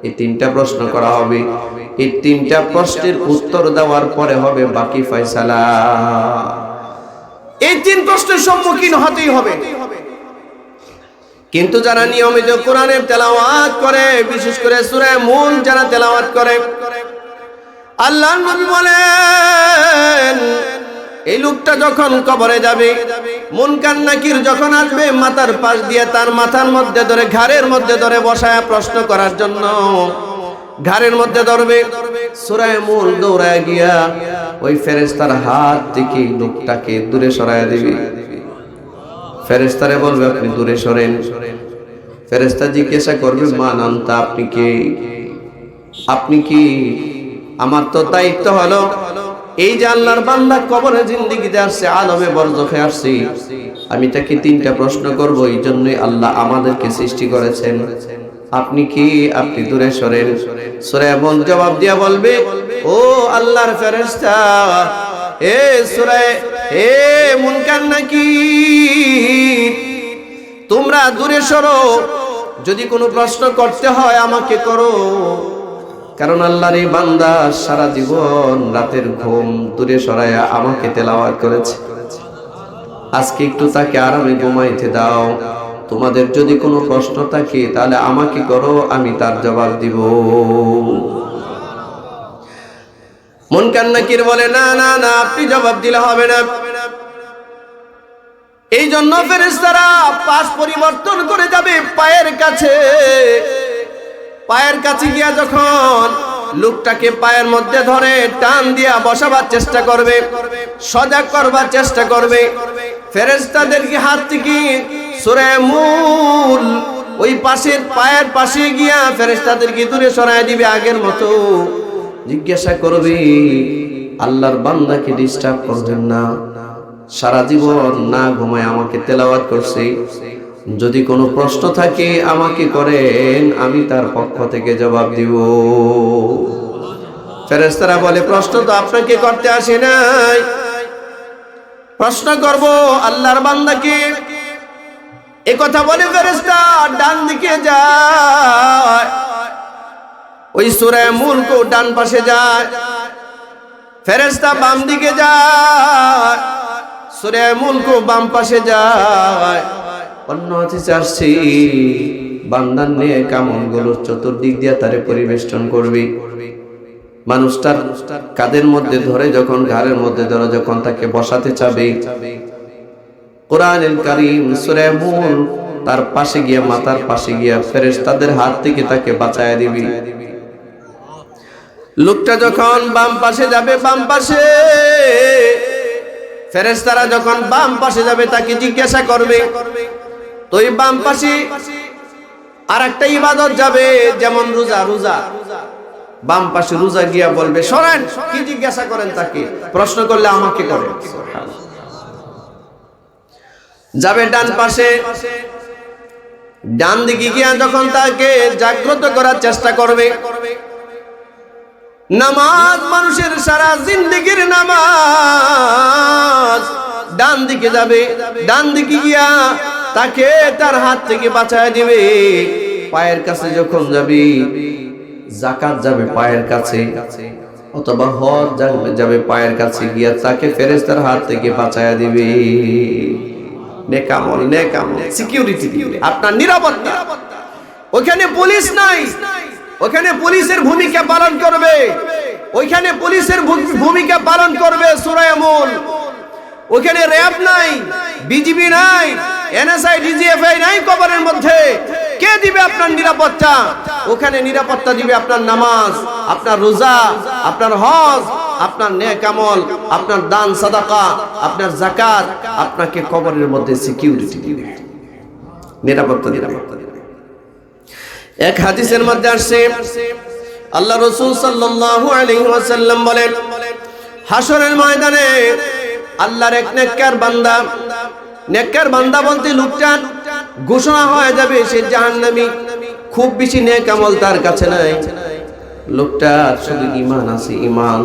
এই 3টা প্রশ্ন করা হবে। এই 3টা প্রশ্নের উত্তর দেওয়ার পরে হবে বাকি ফয়সালা। এই 3 প্রশ্নের সম্মুখীন হতেই হবে। কিন্তু যারা নিয়মিত কোরআনের তেলাওয়াত করে, বিশেষ করে সূরা মুলক যারা তেলাওয়াত করে, আল্লাহর নবী বলেন, এই লোকটা যখন কবরে যাবে, মুনকার নাকির যখন আসবে, মাথার পাশ দিয়ে তার মাথার মধ্যে ধরে, ঘাড়ের মধ্যে ধরে বসায় প্রশ্ন করার জন্য, ঘাড়ের মধ্যে ধরবে। সূরা মুলক দৌড়ায় গিয়া ওই ফেরেশতার হাত থেকে লোকটাকে দূরে সরায় দিবে। ফেরেশতারে বলবে, আপনি দূরে সরেন। ফেরেশতা জিজ্ঞাসা করবে, মান আনতা, আপনি কে? আপনি কি? আমার তো দায়িত্ব হলো, এই যে আল্লাহর বান্দা কবরে জিন্দেগিতে আসছে, আলমে বরজখে আসছে, আমি তাকে 3টা প্রশ্ন করব। এই জন্যই আল্লাহ আমাদেরকে সৃষ্টি করেছেন। আপনি কি? আপনি দূরে সরেন। সূরা মুলক জবাব দিয়া বলবে, ও আল্লাহর ফেরেশতা, এ সূরা এ মুনকার নাকির, তোমরা দূরে সরো। যদি কোনো প্রশ্ন করতে হয় আমাকে করো, কারণ আল্লাহর এই বান্দা সারা জীবন রাতের ঘুম দূরে সরায়া আমাকে তেলাওয়াত করেছে। আজকে একটু তাকে আরামে ঘুমাইতে দাও। তোমাদের যদি কোনো প্রশ্ন থাকে তাহলে আমাকে করো, আমি তার জবাব দিব। মুনকার নাকির বলে, না না না, আপনি জবাব দিলে হবে না। এই জন্য ফেরেশতারা পাশ পরিবর্তন করে যাবে পায়ের কাছে। পায়ের কাছে গিয়া যখন লোকটাকে পায়ের মধ্যে ধরে টান দিয়া বসাবার চেষ্টা করবে, সজাগ করবার চেষ্টা করবে, ফেরেশতাদেরকে হাত থেকে সূরা মুলক ওই পাশের পায়ের পাশে গিয়া ফেরেশতাদেরকে দূরে সরায় দিবে। আগের মতো জিজ্ঞাসা করবে, আল্লাহর বান্দাকে ডিস্টার্ব করবেন না, সারা জীবন না ঘুমায় আমাকে তেলাওয়াত করছে, যদি কোনো প্রশ্ন থাকে আমাকে করেন, আমি তার পক্ষ থেকে জবাব দিব। ফেরেশতারা বলে, প্রশ্ন তো আপনাকে করতে আসে নাই, প্রশ্ন করব আল্লাহর বান্দাকে। এ কথা বলে ফেরেশতা ডান দিকে যায়, ওই সূরা মুলক ডান পাশে যায়। ফেরেশতা বাম দিকে যায়, সূরা মুলক বাম পাশে যায়। অন্য হাদিসে আসছে বান্দার নেক আমলগুলো চতুর্দিক দিয়ে তারে পরিবেষ্টন করবে। মানুষটার কাঁধের মধ্যে ধরে যখন, ঘাড়ের মধ্যে ধরে যখন তাকে বসাতে চাবে, কোরআনুল কারীম সূরা মুলক তার পাশে গিয়ে, মাথার পাশে গিয়ে ফেরেশতাদের হাত থেকে তাকে বাঁচায় দিবে। লোকটা যখন বাম পাশে যাবে, বাম পাশে ফেরেশতারা যখন বাম পাশে যাবে তাকে জিজ্ঞাসা করবে, তো এই বাম পাশে আর একটা ইবাদত যাবে, যেমন রোজা। রোজা বাম পাশে রোজা গিয়া বলবে সরেন, কি জিজ্ঞাসা করেন তাকে? প্রশ্ন করলে আমাকে করে। যাবে ডান পাশে, ডান দিকে গিয়া যখন তাকে জাগ্রত করার চেষ্টা করবে, নামাজ মানুষের সারা জিন্দেগির নামাজ, ডান দিকে যাবে, ডান দিকে গিয়া তাকে তার হাত থেকে বাঁচায় দিবে। পায়ের কাছে যখন যাবে, যাকাত যাবে পায়ের কাছে, অথবা হজ যাবে পায়ের কাছে গিয়া তাকে ফেরেশতার হাত থেকে বাঁচায় দিবে। নেক আমল, নেক আমল, সিকিউরিটি দিবে, আপনার নিরাপত্তা। ওখানে পুলিশ নাই, ওখানে পুলিশের ভূমিকা পালন করবে, ওইখানে পুলিশের ভূমিকা পালন করবে সূরা মুলক। ওখানে র‍্যাব নাই, বিজিবি নাই, এনএসআই, ডিজিএফআই নাই কবরের মধ্যে। কে দিবে আপনার নিরাপত্তা? ওখানে নিরাপত্তা দিবে আপনার নামাজ, আপনার রোজা, আপনার হজ, আপনার নেক আমল, আপনার দান সাদাকা, আপনার যাকাত। আপনাকে কবরের মধ্যে সিকিউরিটি দিবে, নিরাপত্তা দিবে। এক হাদিসের মধ্যে আসছে, আল্লাহ রাসূল সাল্লাল্লাহু আলাইহি ওয়াসাল্লাম বলেন, হাসরের ময়দানে আল্লাহর এক নেককার বান্দা, নেককার বান্দা বলতে লোকটা ঘোষণা হয়ে যাবে সে জাহান্নামী। খুব বেশি নেক আমল তার কাছে নাই, লোকটা শুধু ঈমান আছে, ঈমান।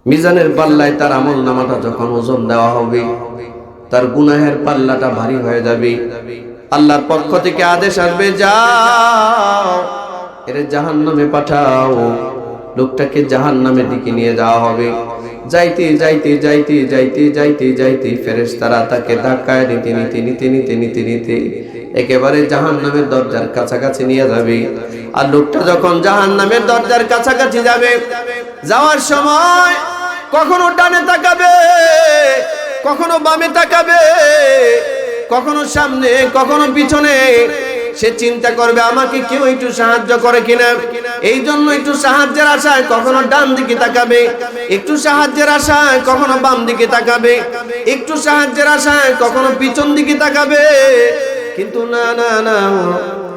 মিজানের পাল্লায় তার আমল নামাটা যখন ওজন দেওয়া হবে, তার গুনাহের পাল্লাটা ভারী হয়ে যাবে। আল্লাহর পক্ষ থেকে আদেশ আসবে, যাও এরে জাহান্নামে পাঠাও। লোকটাকে জাহান্নামের দিকে নিয়ে যাওয়া হবে। যাইতে যাইতে যাইতে যাইতে যাইতে যাইতে ফেরেশতারা তাকে ধাক্কায় নিতে নিতে নিতে নিতে নিতে নিতে একেবারে জাহান্নামের দরজার কাছাকাছি নিয়ে যাবে। আর লোকটা যখন জাহান্নামের দরজার কাছাকাছি যাবে, যাওয়ার সময় কখনো ডানে তাকাবে, কখনো বামে তাকাবে, কখনো সামনে, কখনো পিছনে। সে চিন্তা করবে আমাকে কেউ একটু সাহায্য করে কিনা। এই জন্য একটু সাহায্যের আশায় কখনো ডান দিকে তাকাবে, একটু সাহায্যের আশায় কখনো বাম দিকে তাকাবে, একটু সাহায্যের আশায় কখনো পিছন দিকে তাকাবে। কিন্তু না না না,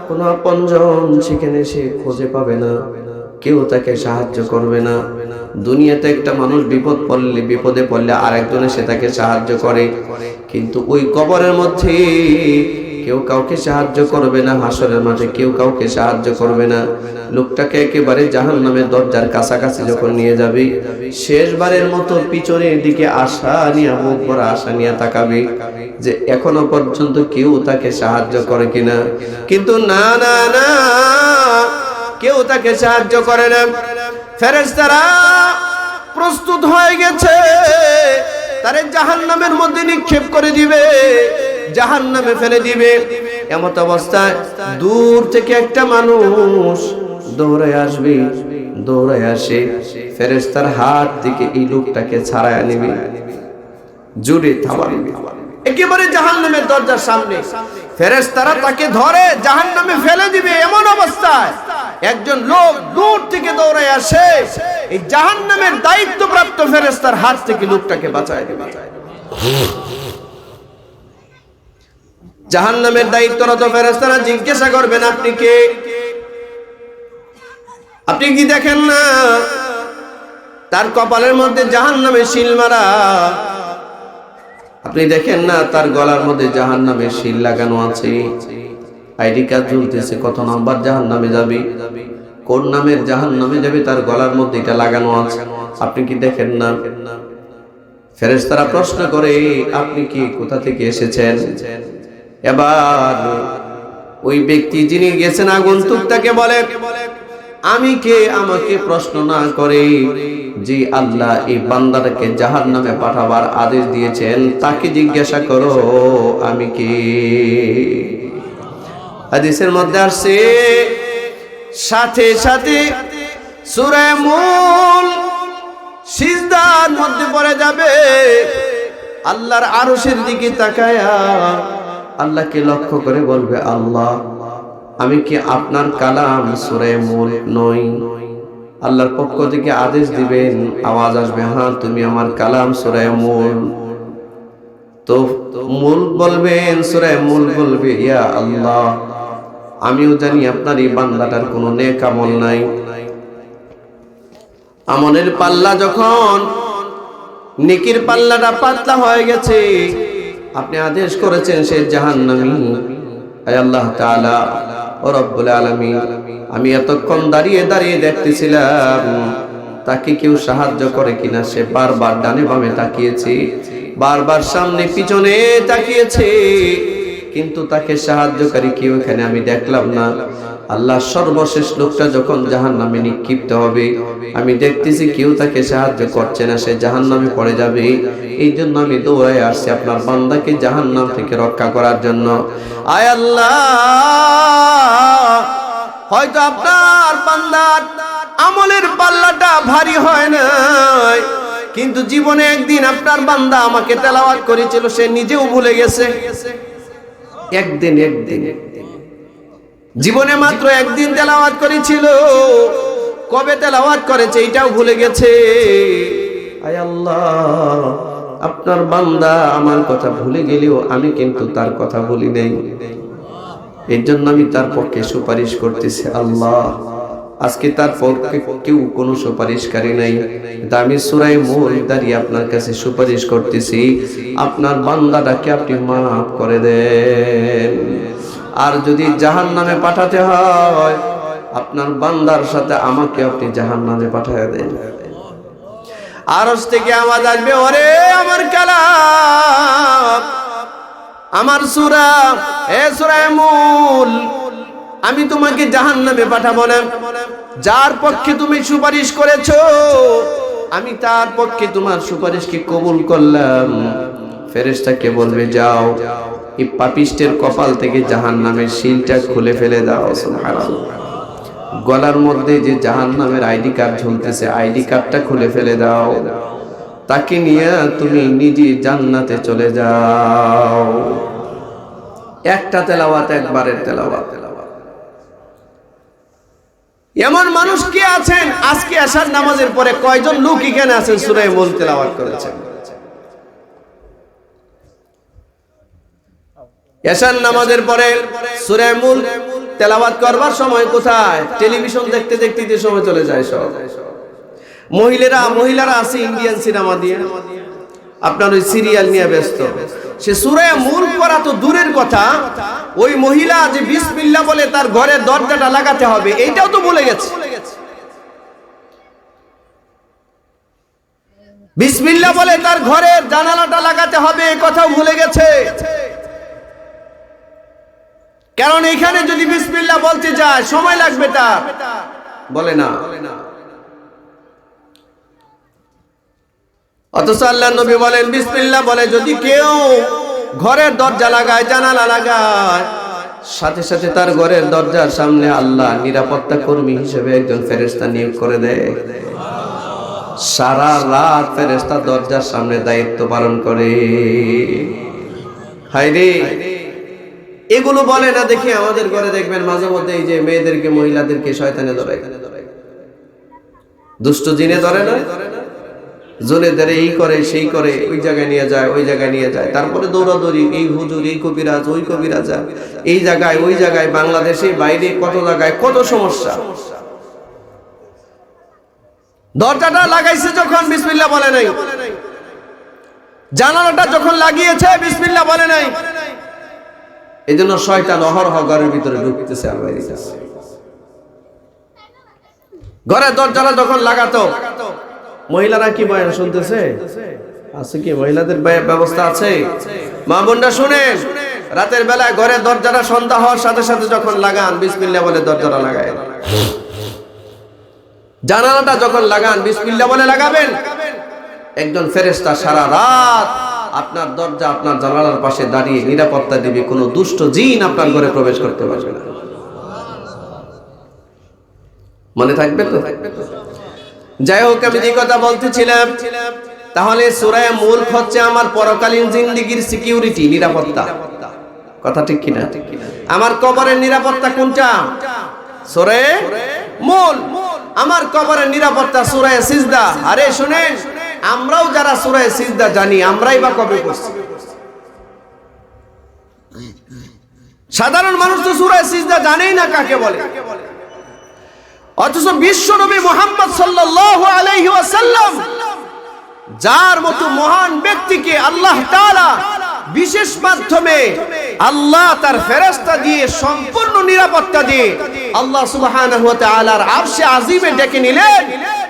কোনো আপনজন সেখানে সে খুঁজে পাবে না, কেউ তাকে সাহায্য করবে না। দুনিয়াতে একটা মানুষ বিপদে পড়লে আরেকজনে সে তাকে সাহায্য করে, কিন্তু ওই কবরের মধ্যে কেউ কাউকে সাহায্য করবে না, হাসরের মাঠে কেউ কাউকে সাহায্য করবে না। লোকটাকে একেবারে জাহান্নামের দরজার কাছাকাছি যখন নিয়ে যাবে, শেষবারের মতো পিছনের দিকে আশা নিয়ে, মুখ ভরা আশা নিয়ে তাকাবে যে এখনো পর্যন্ত কেউ তাকে সাহায্য করে কিনা। কিন্তু না না না, কেউ তাকে সাহায্য করে না। ফেরেশতারা প্রস্তুত হয়ে গেছে, তারে জাহান্নামের মধ্যে নিক্ষেপ করে দিবে, জাহান্নামে ফেলে দিবে। এমত অবস্থায় দূর থেকে একটা মানুষ দৌড়ায় আসবে, দৌড়ায় আসে ফেরেশতার হাত থেকে এই লোকটাকে ছাড়ায় নিবে, জুড়ে থামাবে একেবারে জাহান্নামের দরজার সামনে। ফেরেশতারা তাকে ধরে জাহান্নামে ফেলে দিবে। এমন অবস্থায় একজন লোক দূর থেকে দৌড়ায় আসে, এই জাহান্নামের দায়িত্বপ্রাপ্ত ফেরেশতার হাত থেকে লোকটাকে বাঁচায় দিবে। জাহান্নামের দায়িত্বরত ফেরেশতারা জিজ্ঞাসা করবেন, আপনি কে? আপনি কি দেখেন না তার কপালের মধ্যে জাহান্নামের শিল মারা? আপনি দেখেন না তার গলার মধ্যে জাহান্নামের শিল লাগানো আছে? আইডি কার্ড ঝুলতেছে, কত নাম্বার জাহান্নামে যাবে, কোন নামের জাহান্নামে যাবে, তার গলার মধ্যে এটা লাগানো আছে। আপনি কি দেখেন না? ফেরেশতারা প্রশ্ন করে, আপনি কি কোথা থেকে এসেছেন? এবার ওই ব্যক্তি যিনি গেছেন আগন্তুক তাকে বলে, আমি কে? আমাকে প্রশ্ন না করে যে আল্লাহ এই বান্দাটাকে জাহান্নামে পাঠাবার আদেশ দিয়েছেন তাকে জিজ্ঞাসা করো আমি কে। হাদিসের মধ্যে আসছে, সাথে সাথে সূরা মুল সিজদার মধ্যে পড়ে যাবে, আল্লাহর আরশের দিকে তাকায়া আল্লাহকে লক্ষ্য করে বলবে, আল্লাহ আমি কি আপনার কালাম সূরা মুল নই? আল্লাহর পক্ষ থেকে আদেশ দিবেন, আওয়াজ আসবে, হ্যাঁ তুমি আমার কালাম সূরা মুল। তো মুল বলবেন, সূরা মুল বলবে, ইয়া আল্লাহ আমিও জানি আপনার এই বান্দাটার কোনো নেক আমল নাই। আমলের পাল্লা যখন নেকির পাল্লাটা পাতলা হয়ে গেছে, আপনি আদেশ করেছেন সে জাহান্নামী। আয় আল্লাহ তাআলা ও রব্বুল আলামিন, আমি এতক্ষণ দাঁড়িয়ে দাঁড়িয়ে দেখতেছিলাম তাকে কেউ সাহায্য করে কিনা। সে বারবার ডানে বামে তাকিয়েছে, বারবার সামনে পিছনে তাকিয়েছে, কিন্তু তাকে সাহায্যকারী কেউ এখানে আমি দেখলাম না। আল্লাহ সর্বশেষ লোকটা যখন জাহান্নামে নিক্ষিপ্ত হবে, আমি দেখতেছি কেউ তাকে সাহায্য করছে না, সে জাহান্নামে পড়ে যাবে। এই জন্য আমি দৌড়ায় আসছি আপনার বান্দাকে জাহান্নাম থেকে রক্ষা করার জন্য। আয় আল্লাহ, হয়তো আপনার বান্দার আমলের পাল্লাটা ভারী হয় না, কিন্তু জীবনে একদিন আপনার বান্দা আমাকে তেলাওয়াত করেছিল, সে নিজেও ভুলে গেছে। একদিন জীবনে মাত্র একদিন তেলাওয়াত করেছিল, কবে তেলাওয়াত করেছে এটাও ভুলে গেছে। আয় আল্লাহ, আপনার বান্দা আমার কথা ভুলে গেলেও আমি কিন্তু তার কথা ভুলি নাই। এর জন্য আমি তার পক্ষে সুপারিশ করতেছি। আল্লাহ, আজকে তার পক্ষে কেউ কোনো সুপারিশকারী নাই, আমি সূরা মুল দাঁড়িয়ে আপনার কাছে সুপারিশ করতেছি, আপনার বান্দাটাকে আপনি মাফ করে দেন। আর যদি জাহান্নামে পাঠাতে হয়, আপনার বান্দার সাথে আমাকে আপনি জাহান্নামে পাঠিয়ে দেন। আরশ থেকে আওয়াজ আসবে, ওরে আমার কালাম, আমার সূরা, এ সূরা মুল, আমি তোমাকে জাহান্নামে পাঠাবো না। যার পক্ষে তুমি সুপারিশ করেছো, আমি তার পক্ষে তোমার সুপারিশকে কবুল করলাম। ফেরেশতাকে বলবে, যাও এই পাপিষ্টের কপাল থেকে জাহান্নামের শিলটা খুলে ফেলে দাও। সুবহানাল্লাহ। গলার মধ্যে যে জাহান্নামের আইডি কার্ড ঝুলতেছে, আইডি কার্ডটা খুলে ফেলে দাও। তাকে নিয়ে তুমি নিজে জান্নাতে চলে যাও। একটা তেলাওয়াত, একবারের তেলাওয়াত। এমন মানুষ কি আছেন আজকে আসার নামাজের পরে কয়জন লোক এখানে আছেন সূরা মুল তেলাওয়াত করেছেন? এশার নামাজের পরে সূরা মুল তেলাওয়াত করবার সময় কোথায়? টেলিভিশন দেখতে দেখতে যে সময় চলে যায় সব। মহিলারা আছে ইন্ডিয়ান সিনেমা দিয়ে, আপনার ওই সিরিয়াল নিয়ে ব্যস্ত। সে সূরা মুল পড়া তো দূরের কথা, ওই মহিলা যে বিসমিল্লাহ বলে তার ঘরের দরজাটা লাগাতে হবে, এইটাও তো ভুলে গেছে। বিসমিল্লাহ বলে তার ঘরের জানালাটা লাগাতে হবে, এই কথাও ভুলে গেছে। কারণ এখানে যদি বিসমিল্লাহ বলতে যায় সময় লাগবে, তার বলে না। অথচ আল্লাহর নবী বলেন, বিসমিল্লাহ বলে যদি কেউ ঘরের দরজা লাগায়, জানালা লাগায়, সাথে সাথে তার ঘরের দরজার সামনে আল্লাহ নিরাপত্তা কর্মী হিসেবে একজন ফেরেশতা নিয়োগ করে দেয়। সারা রাত ফেরেশতা দরজার সামনে দায়িত্ব পালন করে। হায়রে, এগুলো বলে না দেখি আমাদের ঘরে দেখবেন মাঝে মধ্যে এই যে মেয়েদেরকে, মহিলাদেরকে শয়তানে ধরে, দুষ্ট জিনে ধরে না, জোরে ধরে এই করে সেই করে, ওই জায়গায় নিয়ে যায়, ওই জায়গায় নিয়ে যায়, তারপরে দৌড়াদৌড়ি, এই হুজুর, এই কবিরাজ, ওই কবিরাজ, এই জায়গায় ওই জায়গায়, বাংলাদেশে বাইরে কত জায়গায় কত সমস্যা। দরজাটা লাগাইছে যখন বিসমিল্লাহ বলে নাই, জানালাটা যখন লাগিয়েছে বিসমিল্লাহ বলে নাই, এই জন্য শয়তান অহরহ ঘরের ভিতরে ঢুকতেছে আর বাইরেছে। ঘরের দরজাটা যখন লাগাতো, মহিলারা কি বয়ান শুনতেছে? আছে কি মহিলাদের ব্যবস্থা আছে? মা বোনরা শুনেন, রাতের বেলায় ঘরের দরজাটা সন্ধ্যা হওয়ার সাথে সাথে যখন লাগান বিসমিল্লাহ বলে দরজাটা লাগায়, জানালাটা যখন লাগান বিসমিল্লাহ বলে লাগাবেন। একজন ফেরেশতা সারা রাত আপনার দরজা আপনার জানালার পাশে দাঁড়িয়ে নিরাপত্তা দিবে, কোনো দুষ্ট জিন আপনার ঘরে প্রবেশ করতে পারবে না। মনে থাকবে তো? যাই হোক, আমি যে কথা বলতেছিলাম, তাহলে সূরা মুলক হচ্ছে আমার পরকালীন জিন্দেগীর সিকিউরিটি, নিরাপত্তা। কথা ঠিক কিনা? আমার কবরের নিরাপত্তা কোনটা? সূরা মুলক। আমার কবরের নিরাপত্তা সূরা সিজদা। আরে শুনেন, আমরাও যারা সূরা সিজদা জানি, আমরাই বা কবে পড়ছি? সাধারণ মানুষ তো সূরা সিজদা জানেই না কাকে বলে। অথচ বিশ্ব নবী মুহাম্মদ সাল্লাল্লাহু আলাইহি ওয়াসাল্লাম, যার মতো মহান ব্যক্তিকে আল্লাহ তাআলা বিশেষ মাধ্যমে আল্লাহ তার ফেরেশতা দিয়ে সম্পূর্ণ নিরাপত্তা দিয়ে আল্লাহ সুবহানাহু ওয়া তাআলার আরশে আজিমে ডেকে নিলেন।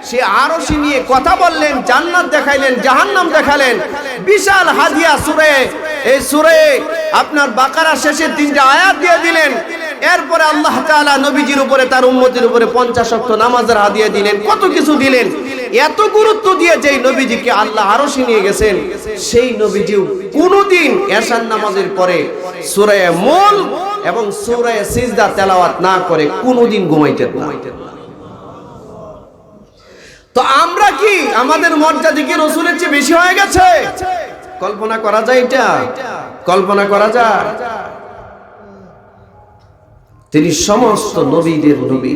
সে আরশে নিয়ে কথা বললেন, জান্নাত দেখাইলেন, জাহান্নাম দেখালেন, বিশাল হাদিয়া সূরা আপনার বাকারা শেষের 3টা আয়াত দিয়ে দিলেন। এরপরে আল্লাহ তাআলা নবীজির উপরে, তার উম্মতের উপরে 50 ওয়াক্ত নামাজের হাদিয়া দিলেন, কত কিছু দিলেন। এত গুরুত্ব দিয়ে যেই নবীজিকে আল্লাহ আরশে নিয়ে গেছেন, সেই নবীজি কোনদিন এশার নামাজের পরে সূরা মুলক এবং সূরা সিজদা তেলাওয়াত না করে কোনদিন ঘুমাইতেন না। তো আমরা কি আমাদের মর্যাদা কি রাসূলের চেয়ে বেশি হয়ে গেছে? কল্পনা করা যায় এটা? কল্পনা করা যায়? তিনি সমস্ত নবীদের নবী,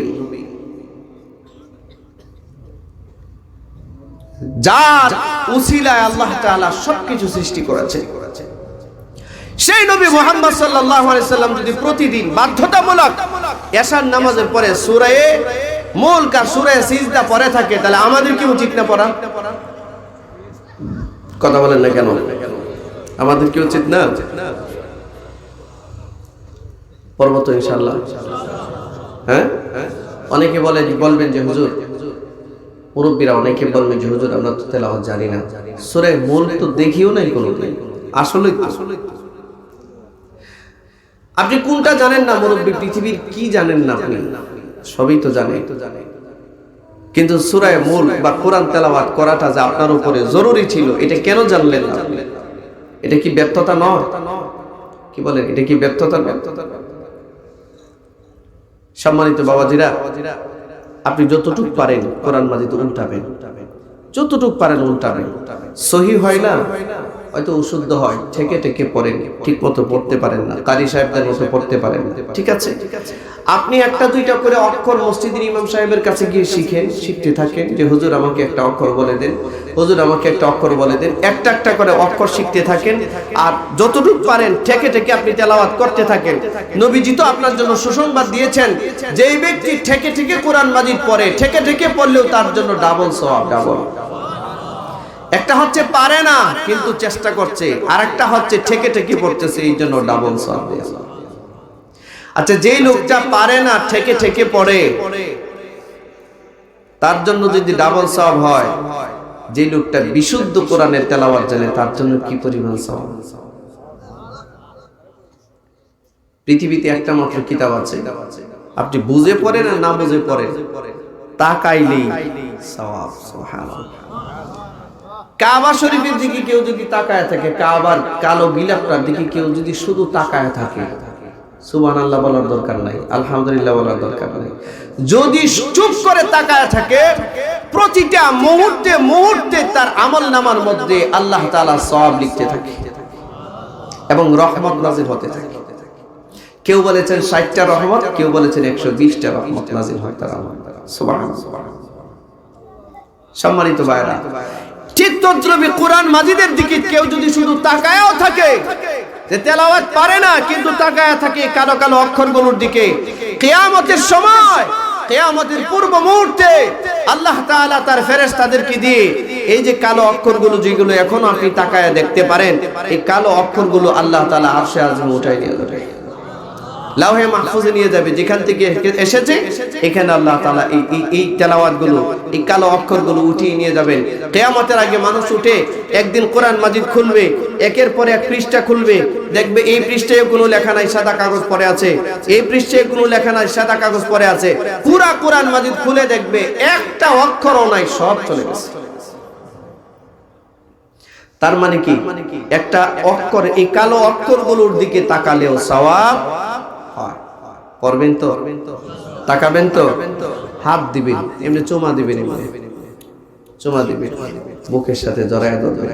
যার উসিলায় আল্লাহ তাআলা সবকিছু সৃষ্টি করেছেন। সেই নবী মুহাম্মদ সাল্লাল্লাহু আলাইহি সাল্লাম যদি প্রতিদিন বাধ্যতামূলক এশার নামাজের পরে সূরা মুলক আর সূরা সিজদা পড়ে থাকে, তাহলে আমাদের কি উচিত না পড়া? কথা বলেন না কেন? আমাদের কি উচিত না? পড়ব তো ইনশাআল্লাহ। হ্যাঁ, অনেকে বলবেন যে হুজুর, মুরব্বীরা অনেকে বলবেন যে হুজুর আমরা তো তেলাওয়াত জানি না, সূরা মুলক তো দেখিও নাই কোনোদিন। আসলে আপনি কোনটা জানেন না? মুরব্বী, পৃথিবীর কি জানেন না আপনি? সবই তো জানেন, কিন্তু সূরা মুলক বা কোরআন তেলাওয়াত করাটা যে আপনার উপরে জরুরি ছিল, এটা কেন জানলেন না? এটা কি ব্যর্থতা নয়? কি বলেন, এটা কি ব্যর্থতা? সম্মানিত বাবাজিরা, আপনি যতটুকু পারেন কোরআন মাজিদ উল্টাবেন, যতটুকু পারেন উল্টাবেন। সহি হয় না, হয়তো অশুদ্ধ হয়, ঠেকে ঠেকে পড়েন, ঠিক মতো পড়তে পারেন না, কারি সাহেবদের মতো পড়তে পারেন না, ঠিক আছে? আপনি একটা দুইটা করে অক্ষর মসজিদের ইমাম সাহেবের কাছে গিয়ে শিখেন, শিখতে থাকেন যে হুজুর আমাকে একটা অক্ষর বলে দেন, হুজুর আমাকে একটা অক্ষর বলে দেন। একটা একটা করে অক্ষর শিখতে থাকেন, আর যতটুকু পারেন ঠেকে ঠেকে আপনি তেলাওয়াত করতে থাকেন। নবীজি তো আপনার জন্য সুসংবাদ দিয়েছেন, যেই ব্যক্তি ঠেকে ঠেকে কোরআন মাজিদ পড়ে, ঠেকে ঠেকে পড়লেও তার জন্য ডাবল সওয়াব, ডাবল। একটা হচ্ছে পারে না কিন্তু চেষ্টা করছে, আর একটা হচ্ছে ঠেকে ঠেকে পড়তেছে, এই জন্য ডাবল সওয়াব দেয়া। আচ্ছা, যেই লোকটা পারে না, ঠেকে ঠেকে পড়ে, তার জন্য যদি ডাবল সওয়াব হয়, যে লোকটা বিশুদ্ধ কোরআনের তেলাওয়াত জানে তার জন্য কি পরিমাণ সওয়াব। পৃথিবীতে একটা মাত্র কিতাব আছে, আপনি বুঝে পড়েন আর না বুঝে পড়েন, তাকাইলেই সওয়াব। সুবহানাল্লাহ। কাবা শরীফের দিকে কেউ যদি তাকায় থাকে, কাবার কালো গিলাফটার দিকে কেউ যদি শুধু তাকায় থাকে, সুবহানাল্লাহ বলার দরকার নাই, আলহামদুলিল্লাহ বলার দরকার নাই। যদি চুপ করে তাকায় থাকে, প্রতিটা মুহূর্তে মুহূর্তে তার আমলনামার মধ্যে আল্লাহ তাআলা সওয়াব লিখতে থাকে এবং রহমত নাযিল হতে থাকে। কেউ বলেছেন 60টা রহমত, কেউ বলেছেন 120টা রহমত নাযিল হয় তার আমল দ্বারা। সুবহানাল্লাহ। সম্মানিত ভাইরা, ঠিক তদ্রুপি কোরআন মাজিদের দিকে কেউ যদি শুধু তাকায়ও থাকে, যে তেলাওয়াত পারে না কিন্তু তাকায় থাকে কালো কালো অক্ষরগুলোর দিকে, কিয়ামতের সময়, কিয়ামতের পূর্ব মুহূর্তে আল্লাহ তাআলা তার ফেরেশতাদেরকে দিয়ে এই যে কালো অক্ষরগুলো যেগুলো এখনো আপনি তাকায় দেখতে পারেন, এই কালো অক্ষরগুলো আল্লাহ তাআলা আরশে আযমে উঠায় নিয়ে যাবে। লাউহে মাহফুজে নিয়ে যাবে, যেখান থেকে এসেছে এখানে আল্লাহ তাআলা এই তেলাওয়াতগুলো, এই কালো অক্ষরগুলো উঠিয়ে নিয়ে যাবেন। কিয়ামতের আগে মানুষ উঠে একদিন কোরআন মাজিদ খুলবে, একের পর এক পৃষ্ঠা খুলবে, দেখবে এই পৃষ্ঠায় কোনো লেখা নাই, সাদা কাগজ পড়ে আছে, এই পৃষ্ঠায় কোনো লেখা নাই, সাদা কাগজ পড়ে আছে। পুরা কোরআন মাজিদ খুলে দেখবে একটা অক্ষরও নাই, সব চলে গেছে। তার মানে কি, একটা অক্ষর, এই কালো অক্ষরগুলোর দিকে তাকালেও সওয়াব হয়। করবেন তো? তাকাবেন তো? হাত দিবেন, এমনি চুমা দিবেন, এমনি চুমা দিবেন, বুকের সাথে জড়ায় ধরবেন,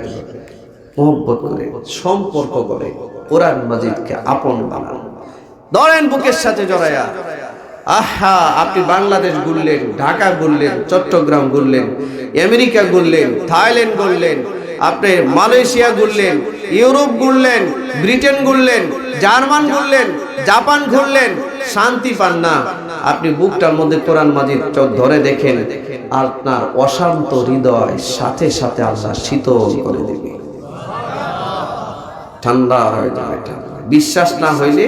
মহব্বত করে, সম্পর্ক করে কোরআন মাজিদকে আপন বানান। ধরেন বুকের সাথে জড়ায়া, আহা, আপনি বাংলাদেশ ঘুরলেন, ঢাকা ঘুরলেন, চট্টগ্রাম ঘুরলেন, আমেরিকা ঘুরলেন, থাইল্যান্ড ঘুরলেন, আপনি মালয়েশিয়া ঘুরলেন, ইউরোপ ঘুরলেন, ব্রিটেন ঘুরলেন, জার্মান ঘুরলেন, জাপান ঘুরলেন, শান্তি পান না। আপনি বুকটার মধ্যে কোরআন মাজিদ ধরে দেখেন, আপনার অশান্ত হৃদয় সাথে সাথে আল্লাহ শীতল করে দেবে, ঠান্ডা হয়ে যাবে। বিশ্বাস না হইলে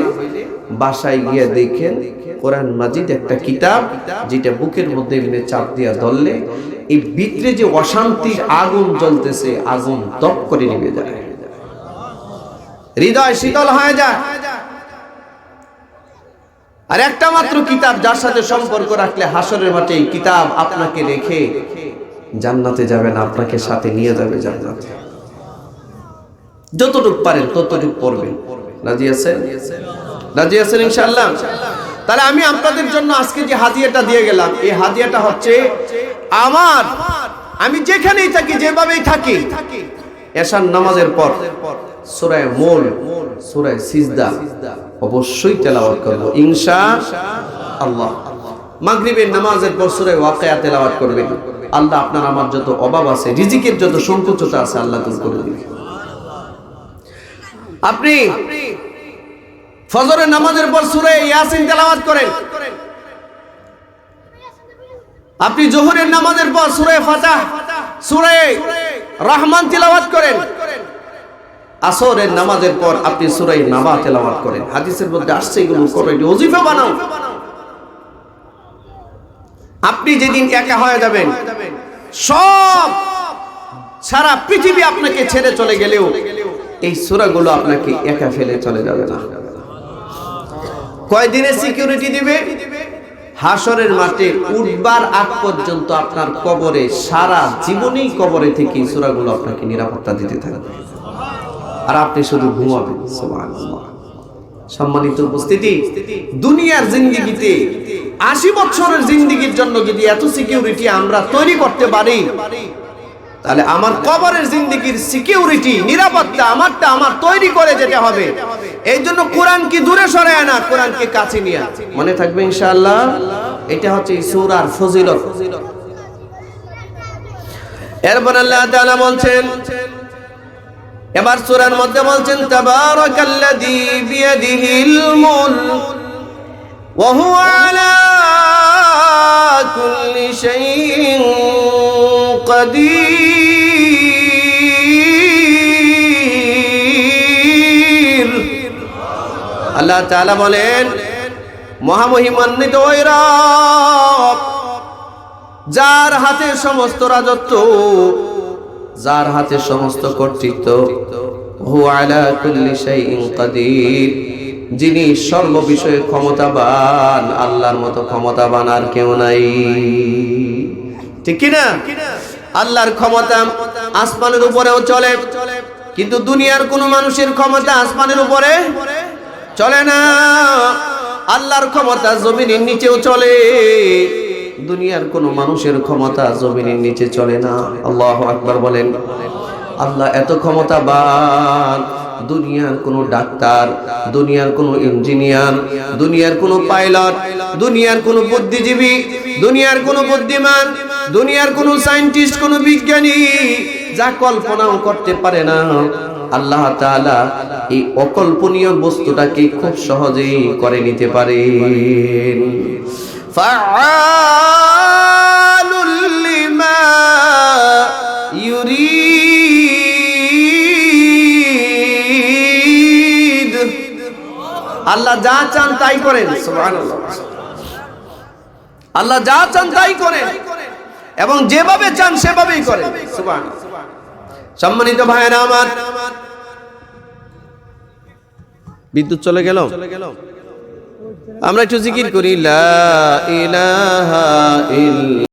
বাসায় গিয়ে দেখেন, কোরআন মাজিদ একটা কিতাব, যেটা বুকের মধ্যে এমনি চাপ দিয়া ধরলে এই ভিতরে যে অশান্তির আগুন জ্বলতেছে, আগুন দপ করে নিভে যায়, হৃদয় শীতল হয়ে যায়। আর একটা মাত্র কিতাব, যার সাথে সম্পর্ক রাখলে হাসরের মাঠে এই কিতাব আপনাকে রেখে জান্নাতে যাবেন, আপনাকে সাথে নিয়ে যাবে জান্নাতে। যতটুকু পারেন ততটুকু পড়বেন। রাজি আছেন? রাজি আছেন ইনশাআল্লাহ? তাহলে আমি আপনাদের জন্য আজকে যে হাদিয়াটা দিয়ে গেলাম, এই হাদিয়াটা হচ্ছে আমি যেখানেই থাকি, যেভাবেই থাকি, এশার নামাজের পর সূরা মুলক, সূরা সিজদা অবশ্যই তেলাওয়াত করব ইনশাআল্লাহ। মাগরিবের নামাজের পর সূরা ওয়াকিয়া তেলাওয়াত করবেন। আল্লাহ আপনার আমার যত অভাব আছে, রিজিকের যত সংকোচতা আছে, আল্লাহ দূর করে দিবেন। আপনি ফজরের নামাজের পর সূরা ইয়াসিন তেলাওয়াত করেন। আপনি যোহরের নামাজের পর সূরা ফাতিহা, সূরা রহমান তেলাওয়াত করেন। আসরের নামাজের পর আপনি সূরা নাবা তেলাওয়াত করেন। হাদিসের মধ্যে আসছে এগুলো করো, এটি ওজিফা বানাও। আপনি যেদিন একা হয়ে যাবেন, সব সারা পৃথিবী আপনাকে ছেড়ে চলে গেলেও এই সূরাগুলো আপনাকে একা ফেলে চলে যাবে না। কয়দিনের সিকিউরিটি দিবে? হাসরের মাঠে উঠবার আগ পর্যন্ত আপনার কবরে, সারা জীবনেই কবরে থেকে সূরাগুলো আপনাকে নিরাপত্তা দিতে থাকবে, আর আপনি শুধু ঘুমাবেন। সুবহানাল্লাহ। সম্মানিত উপস্থিতি, দুনিয়ার জিন্দেগিতে 80 বছরের জিন্দেগির জন্য যদি এত সিকিউরিটি আমরা তৈরি করতে পারি, তাহলে আমার কবরের জিন্দেগির সিকিউরিটি, নিরাপত্তা আমারটা আমার তৈরি করে যেতে হবে। এই জন্য কোরআন কি দূরে সরায় না, কোরআনকে কাছে নিয়ে। মনে থাকবে ইনশাআল্লাহ, এটা হচ্ছে এই সূরার ফজিলত। এরপর আল্লাহ তাআলা বলছেন, এবার সূরার মধ্যে বলছেন, তাবারাকাল্লাযী বিয়াদিহিল মুলক ওয়া হুয়া আলা কুল্লি শাইইন কাদির। আল্লাহ তাআলা বলেন, মহামহিমান্বিত ওই রব, যার হাতে সমস্ত রাজত্ব, যার হাতে সমস্ত কর্তৃত্ব, হুয়া আলা কুল্লি শাইইন কাদির, যিনি সর্ব বিষয়ে ক্ষমতাবান। আল্লাহর মতো ক্ষমতাবান আর কেউ নাই, ঠিক কি না? আল্লাহর ক্ষমতা আসমানের উপরেও চলে, কিন্তু দুনিয়ার কোন মানুষের ক্ষমতা আসমানের উপরে চলে না। আল্লাহর ক্ষমতা জমিনের নিচেও চলে, দুনিয়ার কোন মানুষের ক্ষমতা জমিনের নিচে চলে না। আল্লাহু আকবার বলেন। আল্লাহ এত ক্ষমতাবান, দুনিয়ার কোন ডাক্তার, দুনিয়ার কোন ইঞ্জিনিয়ার, দুনিয়ার কোন পাইলট, দুনিয়ার কোন বুদ্ধিজীবী, দুনিয়ার কোন বুদ্ধিমান, দুনিয়ার কোন সায়েন্টিস্ট, কোন বিজ্ঞানী যা কল্পনাও করতে পারে না, আল্লাহ তাআলা এই অকল্পনীয় বস্তুটাকে খুব সহজেই করে নিতে পারেন। ফাআলুল লিমা ইউরিদ। আল্লাহ যা চান তাই করেন, সুবহানাল্লাহ। আল্লাহ যা চান তাই করেন এবং যেভাবে চান সেভাবেই করেন, সুবহানাল্লাহ। সম্মানিত ভাইয়েরা আমার, বিদ্যুৎ চলে গেল, আমরা একটু জিকির করি লা ইলাহা ইল্লাল্লাহ।